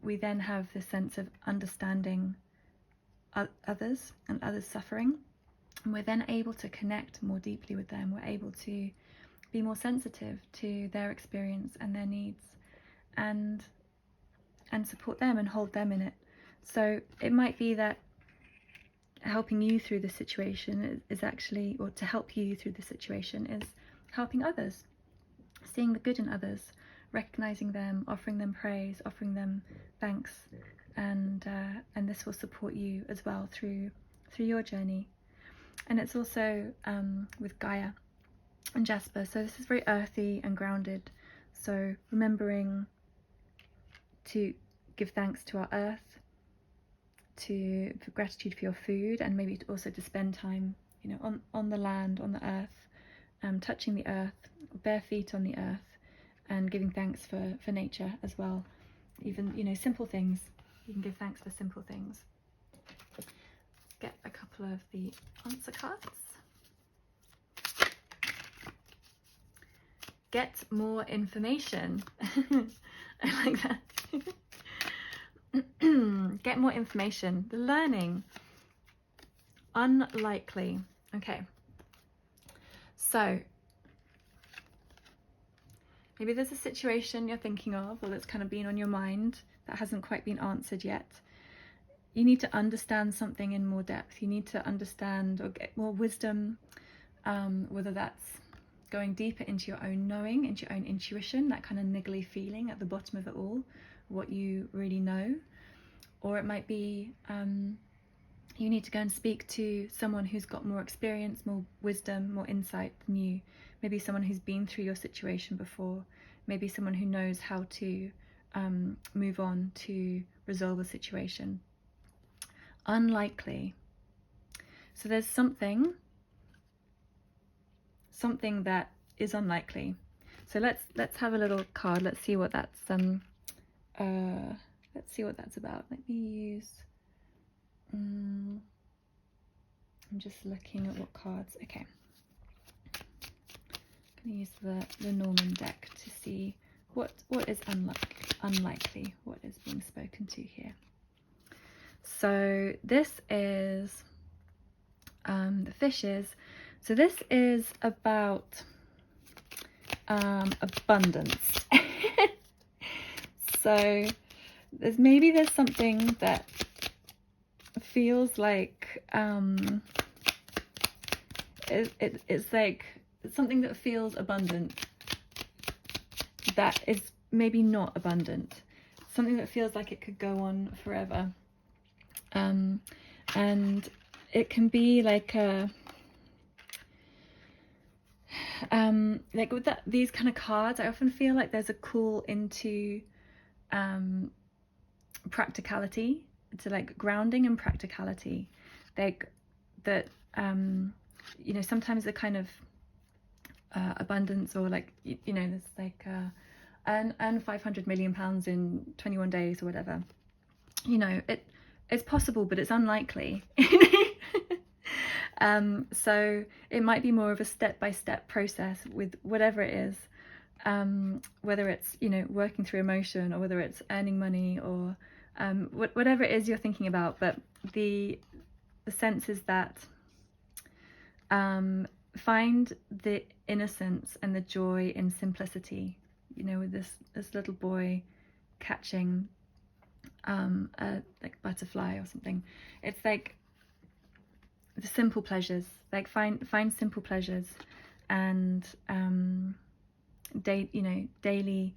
We then have this sense of understanding others and others' suffering, and we're then able to connect more deeply with them. We're able to be more sensitive to their experience and their needs, and support them and hold them in it. So it might be that helping you through the situation is actually, or to help you through the situation, is helping others, seeing the good in others, recognizing them, offering them praise, offering them thanks, and this will support you as well through your journey. And it's also with Gaia and Jasper, so this is very earthy and grounded. So remembering to give thanks to our earth, for gratitude for your food, and maybe also to spend time, on the land, on the earth, touching the earth, bare feet on the earth, and giving thanks for nature as well. Even, simple things. You can give thanks for simple things. Let's get a couple of the answer cards. Get more information. I like that. Get more information. The learning. Unlikely. Okay. So maybe there's a situation you're thinking of, or that's kind of been on your mind that hasn't quite been answered yet. You need to understand something in more depth. You need to understand or get more wisdom, whether that's going deeper into your own knowing, into your own intuition, that kind of niggly feeling at the bottom of it all, what you really know. Or it might be you need to go and speak to someone who's got more experience, more wisdom, more insight than you. Maybe someone who's been through your situation before. Maybe someone who knows how to move on to resolve a situation. Unlikely. So there's something that is unlikely. So let's have a little card. Let's see what that's about. Let me use. I'm just looking at what cards. Okay. I'm going to use the Norman deck to see what is unlikely, what is being spoken to here. So this is the fishes. So this is about abundance. So there's something that feels like it's like something that feels abundant that is maybe not abundant, something that feels like it could go on forever, and it can be like like with these kind of cards, I often feel like there's a call into practicality, to like grounding and practicality, like that. Sometimes the kind of abundance, or like there's like earn 500 million pounds in 21 days or whatever. It's possible, but it's unlikely. So it might be more of a step-by-step process with whatever it is, whether it's working through emotion, or whether it's earning money, or whatever it is you're thinking about. But the sense is that find the innocence and the joy in simplicity. With this little boy catching a like butterfly or something. It's like the simple pleasures. Like find simple pleasures, and daily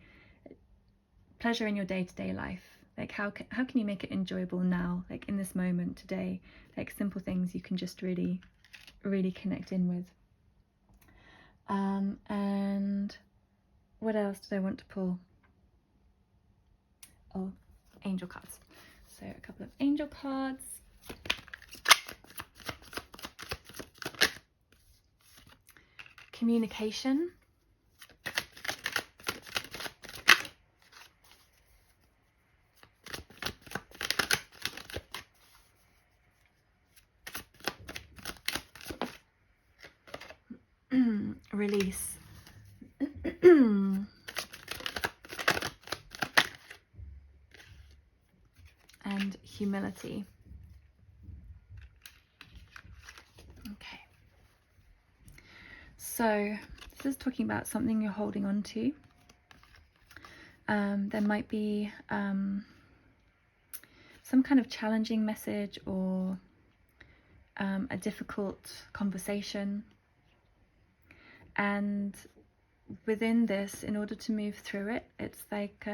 pleasure in your day-to-day life. Like how can you make it enjoyable now, like in this moment today, like simple things you can just really connect in with. And what else did I want to pull? Oh, angel cards. So a couple of angel cards. Communication. Release. And humility. Okay. So this is talking about something you're holding on to. There might be some kind of challenging message or a difficult conversation. And within this, in order to move through it, it's like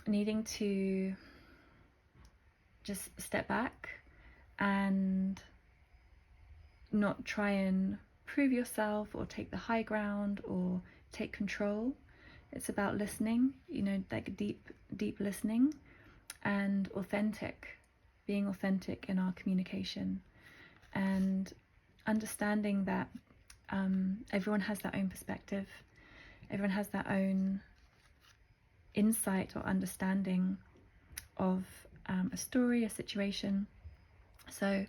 needing to just step back and not try and prove yourself or take the high ground or take control. It's about listening, you know, like deep listening and being authentic in our communication, and understanding that everyone has their own perspective, everyone has their own insight or understanding of a story, a situation. So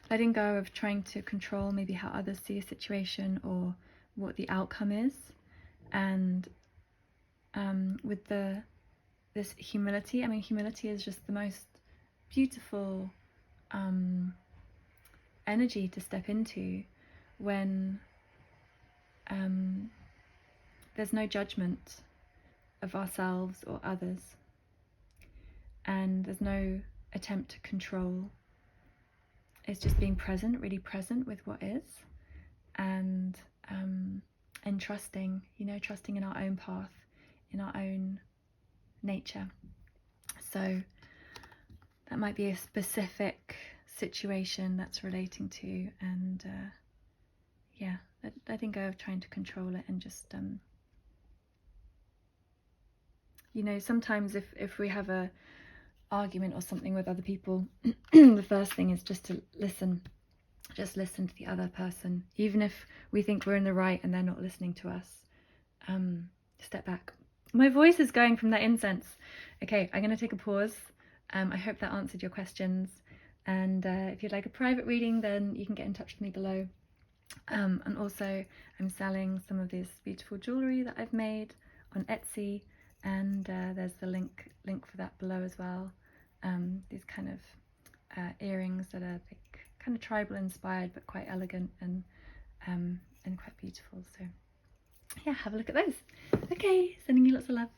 letting go of trying to control maybe how others see a situation or what the outcome is, and with this humility. I mean, humility is just the most beautiful energy to step into when there's no judgment of ourselves or others, and there's no attempt to control. It's just being present, really present with what is, and trusting, you know, trusting in our own path, in our own nature. So that might be a specific situation that's relating to, and yeah, letting go of trying to control it, and just you know, sometimes if we have a argument or something with other people, the first thing is just to listen. Just listen to the other person, even if we think we're in the right and they're not listening to us. Step back. My voice is going from that incense. Okay, I'm going to take a pause. I hope that answered your questions. And if you'd like a private reading, then you can get in touch with me below. And also, I'm selling some of this beautiful jewellery that I've made on Etsy, and there's the link for that below as well. These kind of earrings that are like kind of tribal inspired, but quite elegant and quite beautiful. So yeah, have a look at those. Okay, sending you lots of love.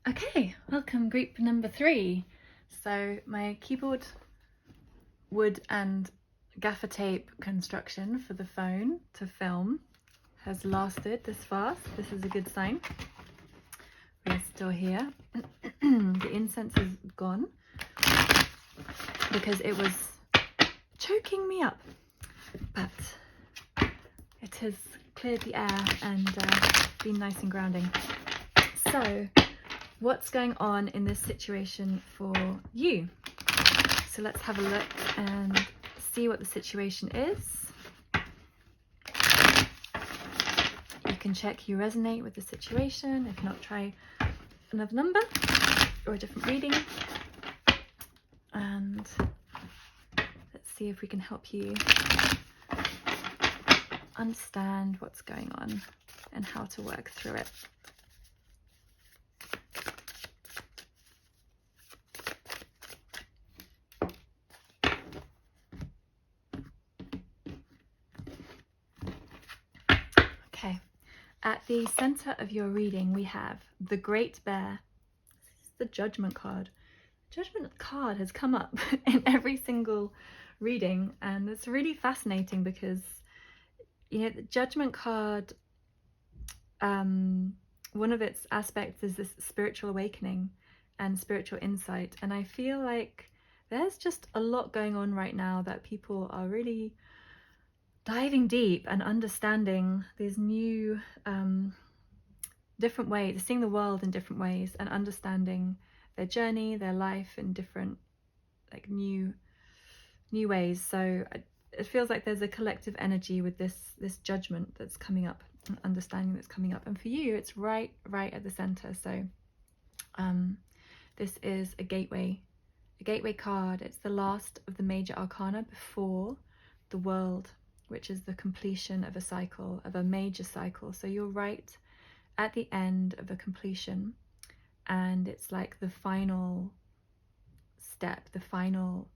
Okay, welcome group number 3. So my keyboard, wood and gaffer tape construction for the phone to film has lasted this far. This is a good sign. We're still here. The incense is gone because it was choking me up, but it has cleared the air and been nice and grounding. So what's going on in this situation for you? So let's have a look and see what the situation is. You can check you resonate with the situation. If not, try another number or a different reading, and let's see if we can help you understand what's going on and how to work through it. Okay, at the center of your reading we have the Great Bear. This is the Judgment card. The Judgment card has come up in every single reading, and it's really fascinating because, you know, the Judgment card, one of its aspects is this spiritual awakening and spiritual insight. And I feel like there's just a lot going on right now that people are really diving deep and understanding these new different ways, seeing the world in different ways, and understanding their journey, their life in different, like, new ways. So it feels like there's a collective energy with this judgment that's coming up, understanding that's coming up. And for you, it's right at the center. So this is a gateway card. It's the last of the major arcana before the world, which is the completion of a cycle, of a major cycle. So you're right at the end of a completion, and it's like the final step, the final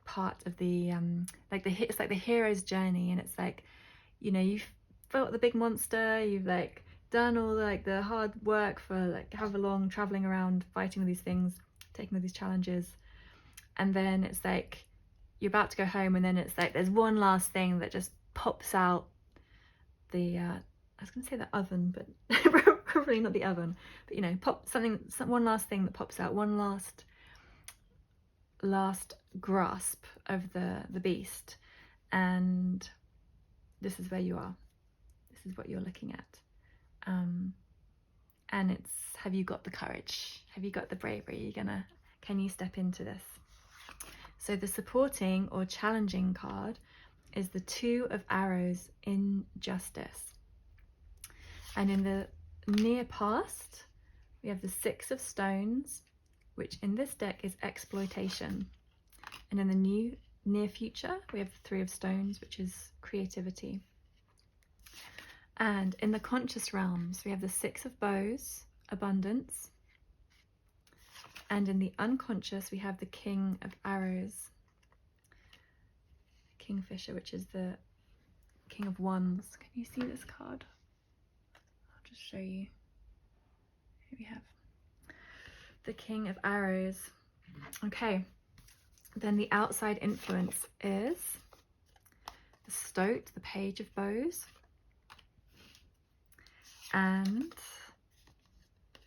part of the it's like the hero's journey. And it's like, you know, you've fought the big monster, you've like done all the hard work for like however long, traveling around, fighting with these things, taking all these challenges, and then it's like you're about to go home, and then it's like there's one last thing that just pops out the I was gonna say the oven, but probably not the oven, but you know, one last thing that pops out, one last grasp of the beast. And this is where you are, this is what you're looking at. And it's, have you got the courage, have you got the bravery, can you step into this? So the supporting or challenging card is the Two of Arrows, in justice. And in the near past, we have the Six of Stones, which in this deck is exploitation. And in the near future, we have the Three of Stones, which is creativity. And in the conscious realms, we have the Six of Bows, abundance. And in the unconscious, we have the King of Arrows, Kingfisher, which is the King of Wands. Can you see this card? I'll just show you. Here we have the King of Arrows. Okay, then the outside influence is the Stoat, the Page of Bows. And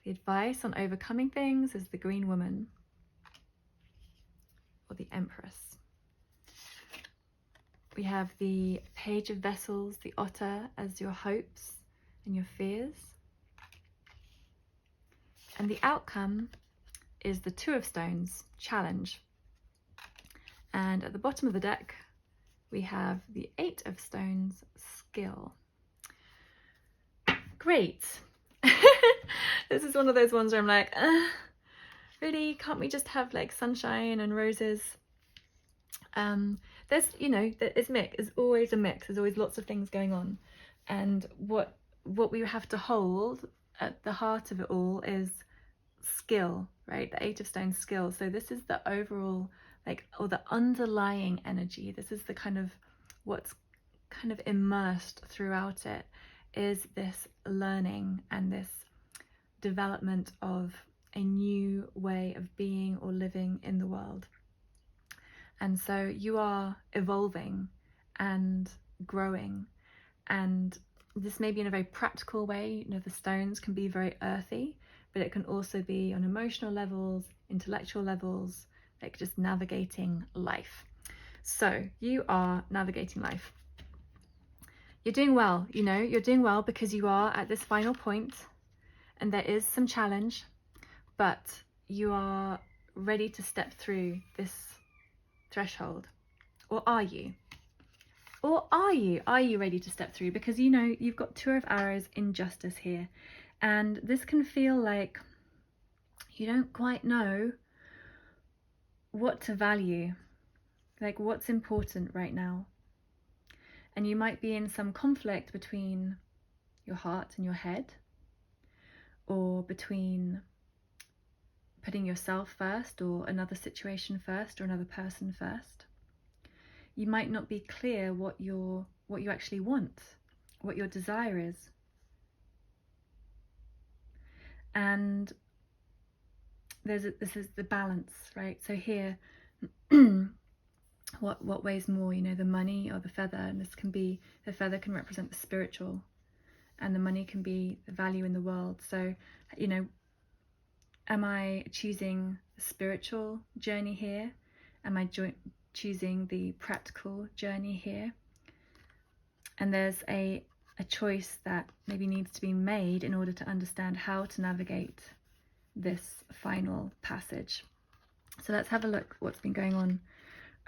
the advice on overcoming things is the Green Woman, or the Empress. We have the Page of Vessels, the Otter, as your hopes and your fears. And the outcome is the Two of Stones, challenge. And at the bottom of the deck, we have the Eight of Stones, skill. Great. This is one of those ones where I'm like, really, can't we just have like sunshine and roses? There's, you know, it's mix. There's always a mix. There's always lots of things going on. And what we have to hold at the heart of it all is skill, right? The Eight of Stones, skill. So this is the overall, like, or the underlying energy. This is the kind of what's kind of immersed throughout it, is this learning and this development of a new way of being or living in the world. And so you are evolving and growing, and this may be in a very practical way. You know, the stones can be very earthy, but it can also be on emotional levels, intellectual levels, like just navigating life. So you are navigating life. You're doing well, you know, you're doing well because you are at this final point, and there is some challenge, but you are ready to step through this threshold. Or are you? Or are you ready to step through? Because, you know, you've got Two of Arrows, injustice here, and this can feel like you don't quite know what to value, like what's important right now. And you might be in some conflict between your heart and your head, or between putting yourself first or another situation first or another person first. You might not be clear what you actually want, what your desire is. And this is the balance, right? So here, what weighs more, you know, the money or the feather? And this can be, the feather can represent the spiritual, and the money can be the value in the world. So, you know, am I choosing a spiritual journey here? Am I choosing the practical journey here? And there's a choice that maybe needs to be made in order to understand how to navigate this final passage. So let's have a look what's been going on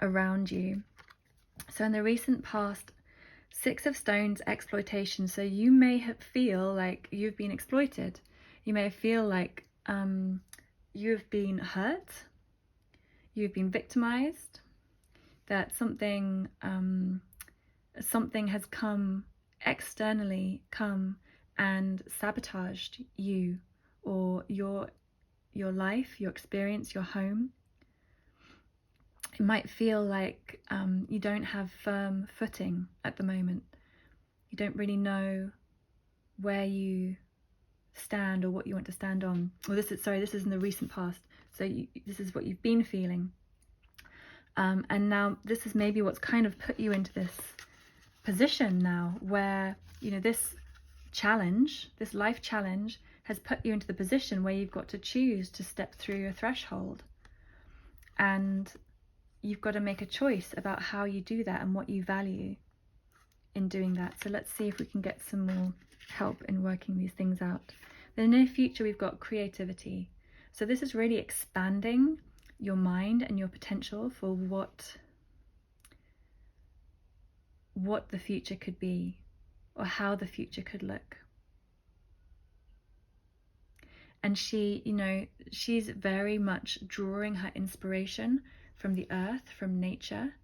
around you. So in the recent past, Six of Stones, exploitation. So you may feel like you've been exploited. You may feel like you've been hurt, you've been victimized, that something has come externally and sabotaged you or your life, your experience, your home. It might feel like you don't have firm footing at the moment. You don't really know where you stand or what you want to stand on. Well, this is in the recent past. So this is what you've been feeling. And now this is maybe what's kind of put you into this position now where, you know, this life challenge has put you into the position where you've got to choose to step through your threshold. And you've got to make a choice about how you do that and what you value in doing that. So let's see if we can get some more help in working these things out. In the near future, we've got creativity. So this is really expanding your mind and your potential for what the future could be or how the future could look. And she, you know, she's very much drawing her inspiration from the earth, from nature,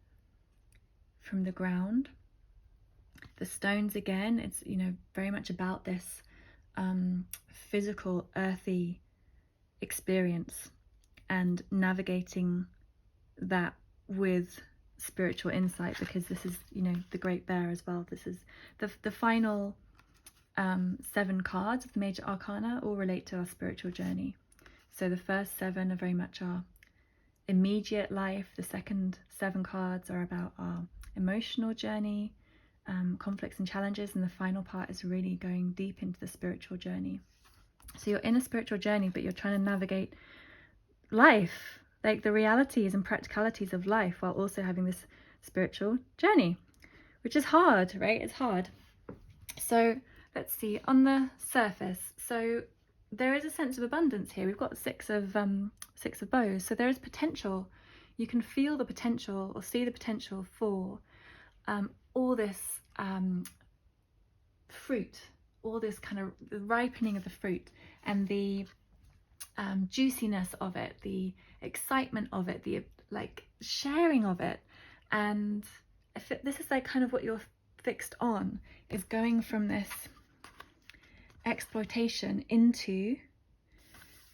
from the ground. The stones, again, it's, you know, very much about this physical, earthy experience and navigating that with spiritual insight, because this is, you know, the Great Bear as well. This is the final 7 cards of the major arcana all relate to our spiritual journey. So the first 7 are very much our immediate life. The second 7 cards are about our emotional journey, conflicts and challenges, and the final part is really going deep into the spiritual journey. So you're in a spiritual journey, but you're trying to navigate life, like the realities and practicalities of life, while also having this spiritual journey, which is hard, right? It's hard. So let's see, on the surface, so there is a sense of abundance here. We've got 6 of bows, so there is potential. You can feel the potential or see the potential for all this fruit, all this kind of the ripening of the fruit and the juiciness of it, the excitement of it, the like sharing of it. And if this is like kind of what you're fixed on, is going from this exploitation into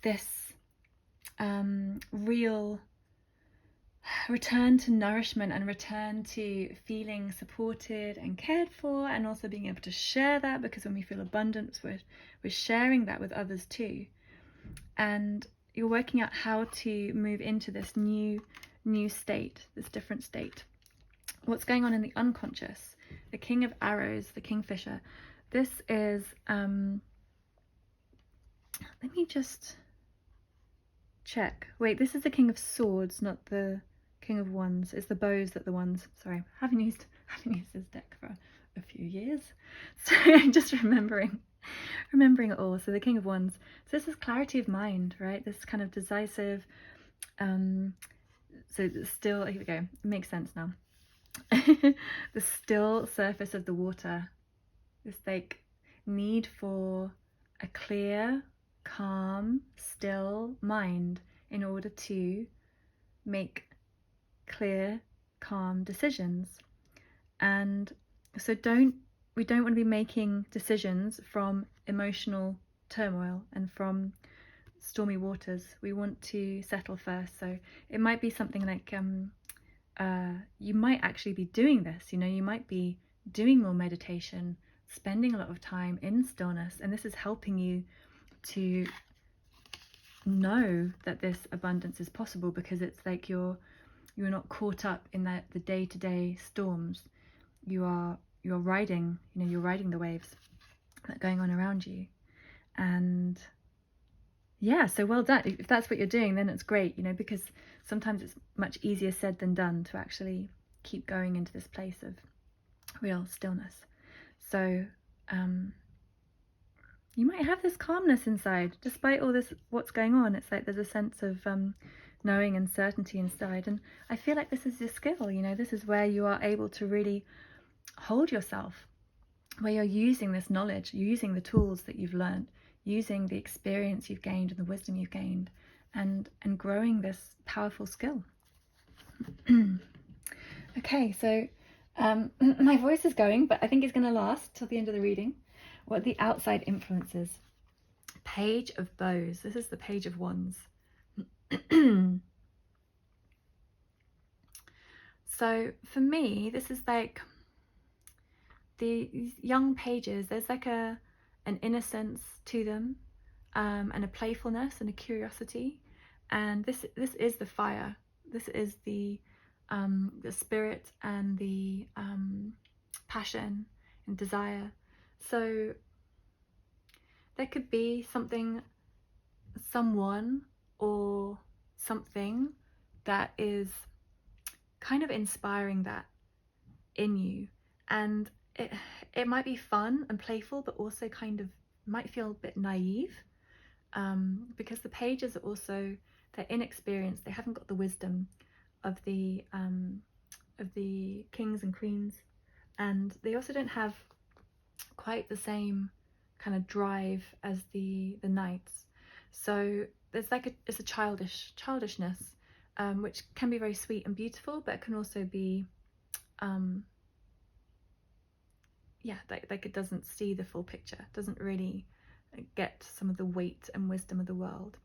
this real return to nourishment and return to feeling supported and cared for, and also being able to share that, because when we feel abundance, we're sharing that with others too. And you're working out how to move into this new state, this different state. What's going on in the unconscious? The King of Arrows, the Kingfisher. This is let me just check. Wait, this is the King of Swords, not the King of Wands. It's the bows that the wands. Sorry, I haven't used this deck for a few years, so I'm just remembering it all. So the King of Wands. So this is clarity of mind, right? This kind of decisive. So still, here we go. It makes sense now. The still surface of the water. This like need for a clear, calm, still mind in order to make clear, calm decisions. And so we don't want to be making decisions from emotional turmoil and from stormy waters. We want to settle first. So it might be something like you might actually be doing this, you know, you might be doing more meditation, spending a lot of time in stillness, and this is helping you to know that this abundance is possible, because it's like you're not caught up in the day-to-day storms. You're riding, you know, you're riding the waves. that are going on around you. And yeah, so well done. If that's what you're doing, then it's great, you know, because sometimes it's much easier said than done to actually keep going into this place of real stillness. So you might have this calmness inside, despite all this, what's going on. It's like there's a sense of knowing and certainty inside. And I feel like this is your skill, you know, this is where you are able to really hold yourself, where you're using this knowledge, using the tools that you've learned, using the experience you've gained and the wisdom you've gained, and growing this powerful skill. Okay, so my voice is going, but I think it's going to last till the end of the reading. What are the outside influences? Page of Bows. This is the Page of Wands. So for me, this is like these young pages. There's like an innocence to them, and a playfulness and a curiosity. And this is the fire. This is the spirit and the passion and desire. So there could be someone or something that is kind of inspiring that in you, and it might be fun and playful, but also kind of might feel a bit naive, because the pages are also, they're inexperienced. They haven't got the wisdom of the kings and queens, and they also don't have quite the same kind of drive as the knights. So there's like it's a childishness, which can be very sweet and beautiful, but it can also be like it doesn't see the full picture, doesn't really get some of the weight and wisdom of the world.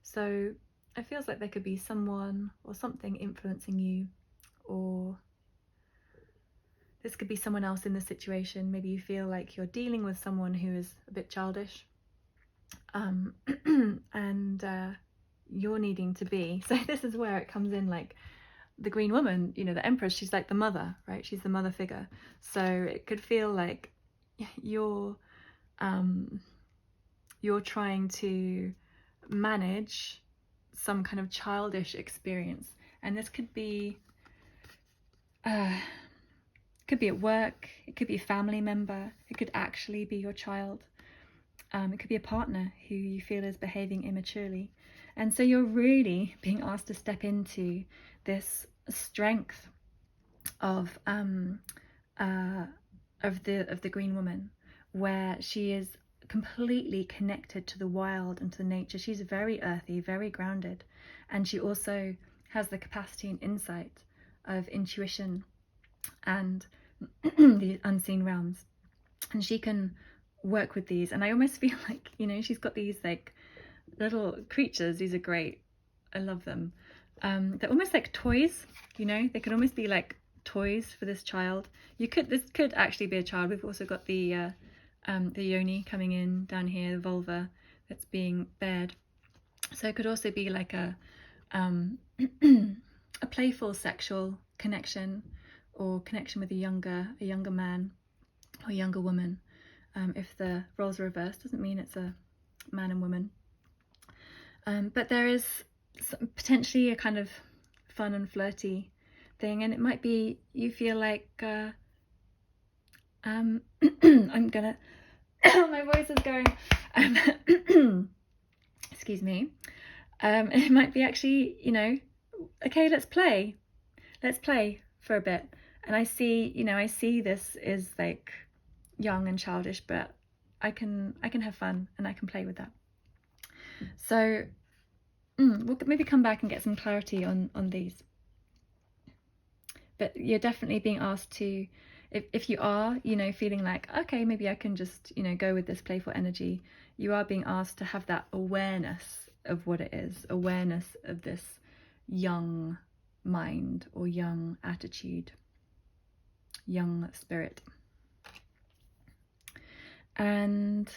So it feels like there could be someone or something influencing you, or this could be someone else in the situation. Maybe you feel like you're dealing with someone who is a bit childish, and you're needing to be. So this is where it comes in, like the Green Woman, you know, the Empress, she's like the mother, right? She's the mother figure. So it could feel like you're trying to manage some kind of childish experience. And this could be at work, it could be a family member, it could actually be your child, it could be a partner who you feel is behaving immaturely. And so you're really being asked to step into this strength of the Green Woman, where she is completely connected to the wild and to nature. She's very earthy, very grounded, and she also has the capacity and insight of intuition and the unseen realms, and she can work with these. And I almost feel like, you know, she's got these like little creatures. These are great, I love them. They're almost like toys, you know, they could almost be like toys for this child. This could actually be a child. We've also got the yoni coming in down here, the vulva that's being bared. So it could also be like a playful sexual connection, or connection with a younger man or younger woman. If the roles are reversed, doesn't mean it's a man and woman. But there is potentially a kind of fun and flirty thing, and it might be you feel like I'm gonna my voice is going excuse me. It might be actually, you know, okay, let's play for a bit. And I see this is like young and childish, but I can have fun and I can play with that. So we'll maybe come back and get some clarity on these. But you're definitely being asked to, if you are, you know, feeling like, okay, maybe I can just, you know, go with this playful energy, you are being asked to have that awareness of what it is, awareness of this young mind or young attitude, young spirit. And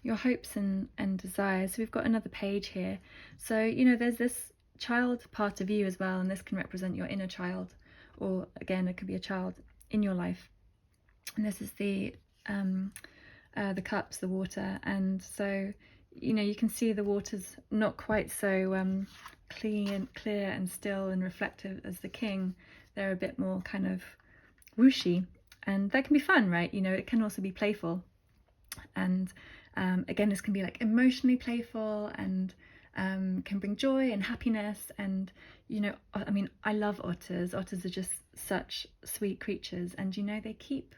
your hopes and desires. So we've got another page here. So, you know, there's this child part of you as well, and this can represent your inner child, or again, it could be a child in your life. And this is the the cups, the water, and so you can see the water's not quite so clear and still and reflective as the king. They're a bit more kind of whooshy, and that can be fun, right? It can also be playful, and again, this can be like emotionally playful and can bring joy and happiness. And I mean, I love otters. Otters are just such sweet creatures, and they keep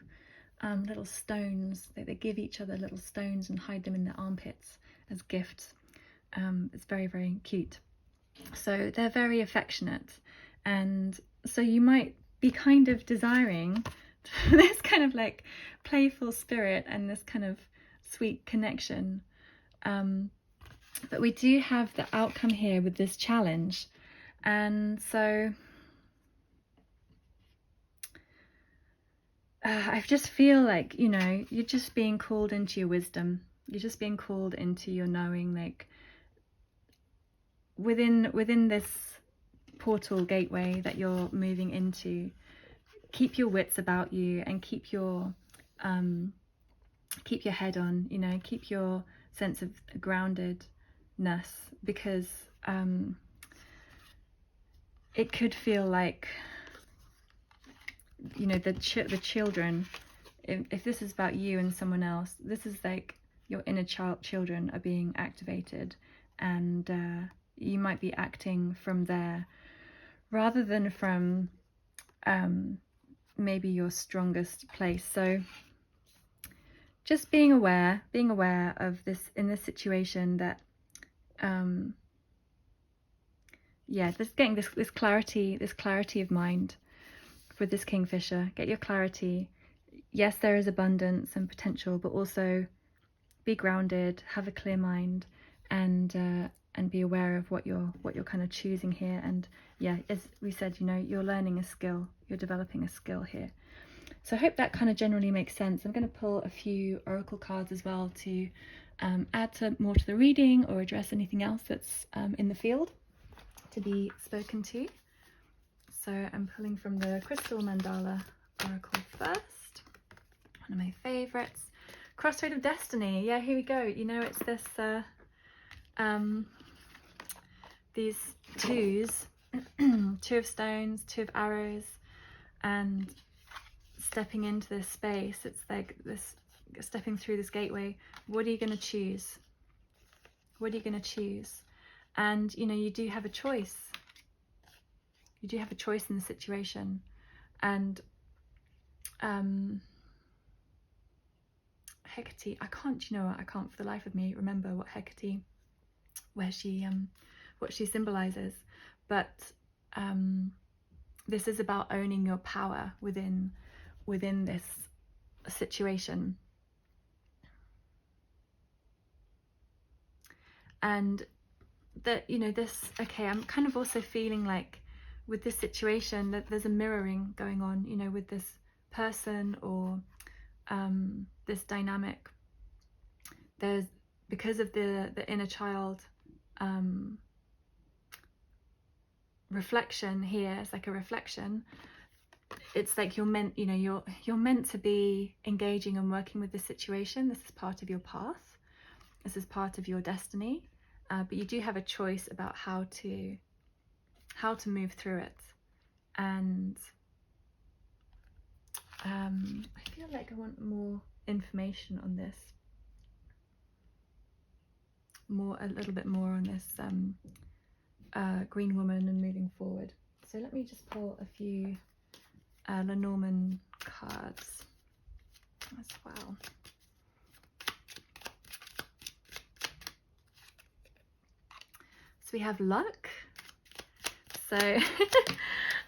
little stones. They give each other little stones and hide them in their armpits as gifts. It's very, very cute. So they're very affectionate, and so you might be kind of desiring this kind of like playful spirit and this kind of sweet connection. But we do have the outcome here with this challenge, and so I just feel like you're just being called into your wisdom. You're just being called into your knowing, like within this portal gateway that you're moving into. Keep your wits about you and keep your head on, keep your sense of groundedness, because it could feel like the children, if this is about you and someone else, this is like your inner children are being activated, and you might be acting from there rather than from maybe your strongest place. So just being aware of this in this situation, that just getting this clarity of mind with this kingfisher. Get your clarity. Yes, there is abundance and potential, but also be grounded, have a clear mind, and be aware of what you're kind of choosing here. And as we said, you're learning a skill, you're developing a skill here. So I hope that kind of generally makes sense. I'm going to pull a few oracle cards as well to add more to the reading or address anything else that's in the field to be spoken to. So I'm pulling from the Crystal Mandala Oracle first, one of my favorites. Crossroad of Destiny. Yeah, here we go. It's this these twos, two of stones, two of arrows, and stepping into this space. It's like this, stepping through this gateway. What are you going to choose? What are you going to choose? And you do have a choice. You do have a choice in the situation. And Hecate, I can't for the life of me remember what Hecate, what she symbolizes, but this is about owning your power within this situation. And that I'm kind of also feeling like with this situation that there's a mirroring going on, with this person or this dynamic. There's, because of the inner child reflection here, it's like a reflection. It's like you're meant to be engaging and working with this situation. This is part of your path. This is part of your destiny. But you do have a choice about how to move through it. And I feel like I want more information on this, a little bit more on this green woman and moving forward. So let me just pull a few Lenormand cards as well. So we have luck. So I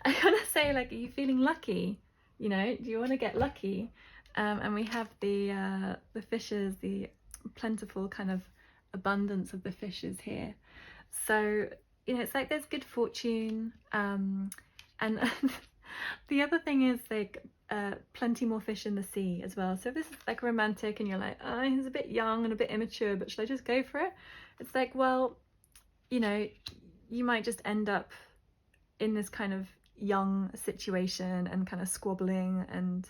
want to say, like, are you feeling lucky? Do you want to get lucky? And we have the fishes, the plentiful kind of abundance of the fishes here. So it's like there's good fortune, and the other thing is like plenty more fish in the sea as well. So if this is like romantic and you're like, oh, he's a bit young and a bit immature, but should I just go for it? It's like, well, you might just end up in this kind of young situation and kind of squabbling and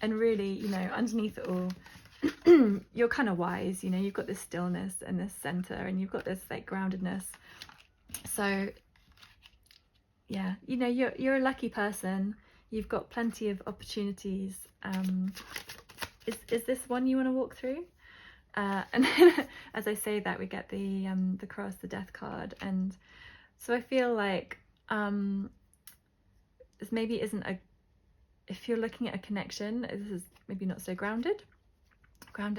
And really, you know, underneath it all, you're kind of wise, you know, you've got this stillness and this center, and you've got this like groundedness. So yeah, you know, you're a lucky person. You've got plenty of opportunities. Is this one you want to walk through? And then as I say that, we get the cross, the death card. And so I feel like this maybe isn't a, if you're looking at a connection, this is maybe not so grounded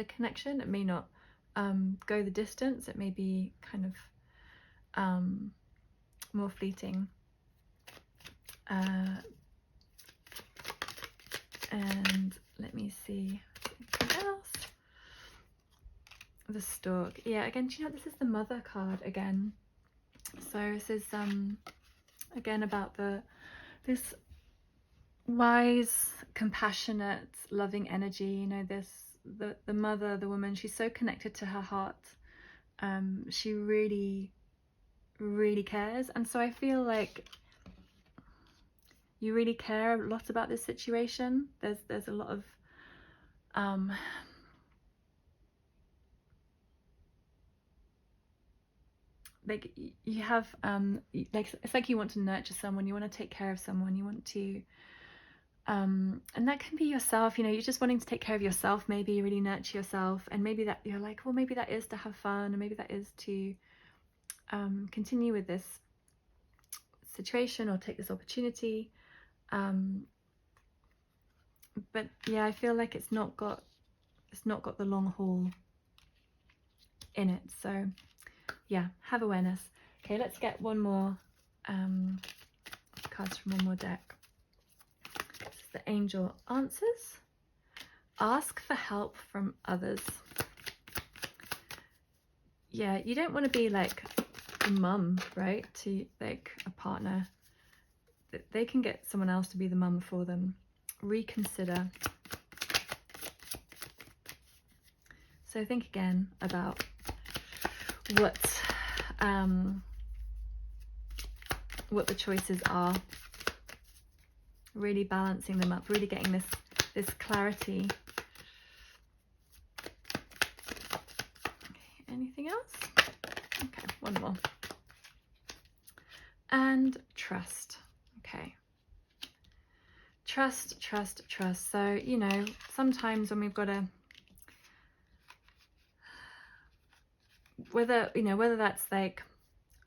connection. It may not go the distance. It may be kind of more fleeting. And let me see something else. The stork. Yeah, again, do you know, this is the mother card again. So this is again about this wise, compassionate, loving energy. You know, the mother, the woman, she's so connected to her heart. She really, really cares. And so I feel like you really care a lot about this situation. There's a lot of like you have like, it's like you want to nurture someone, you want to take care of someone, you want to and that can be yourself, you know, you're just wanting to take care of yourself, maybe really nurture yourself. And maybe that you're like, well, maybe that is to have fun, and maybe that is to continue with this situation or take this opportunity. But yeah, I feel like it's not got the long haul in it. So yeah, have awareness. Okay, let's get one more cards from one more deck. This is the Angel Answers. Ask for help from others. Yeah, you don't want to be like a mum, right, to like a partner. They can get someone else to be the mum for them. Reconsider. So think again about what the choices are. Really balancing them up, really getting this clarity. Okay, anything else? Okay, one more. And trust. Okay. Trust, trust, trust. So, you know, sometimes when we've got a, whether that's like,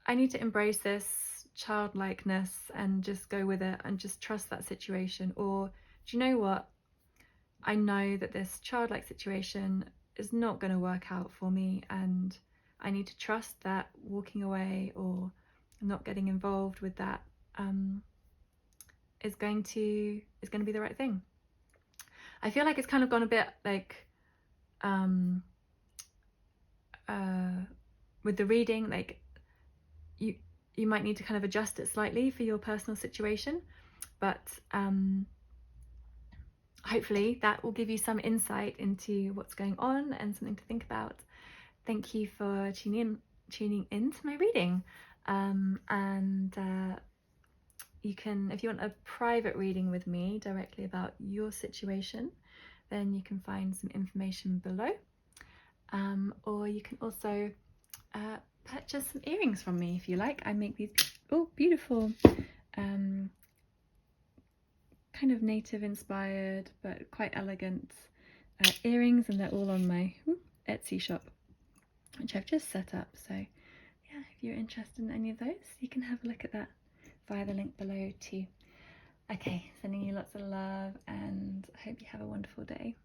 I need to embrace this childlikeness and just go with it and just trust that situation. Or do you know what? I know that this childlike situation is not going to work out for me, and I need to trust that walking away or not getting involved with that is going to be the right thing. I feel like it's kind of gone a bit like with the reading, like you might need to kind of adjust it slightly for your personal situation, but hopefully that will give you some insight into what's going on and something to think about. Thank you for tuning in to my reading, and you can, if you want a private reading with me directly about your situation, then you can find some information below, or you can also purchase some earrings from me if you like. I make these beautiful kind of native inspired but quite elegant earrings, and they're all on my Etsy shop, which I've just set up. So yeah, if you're interested in any of those, you can have a look at that via the link below too. Okay, sending you lots of love, and I hope you have a wonderful day.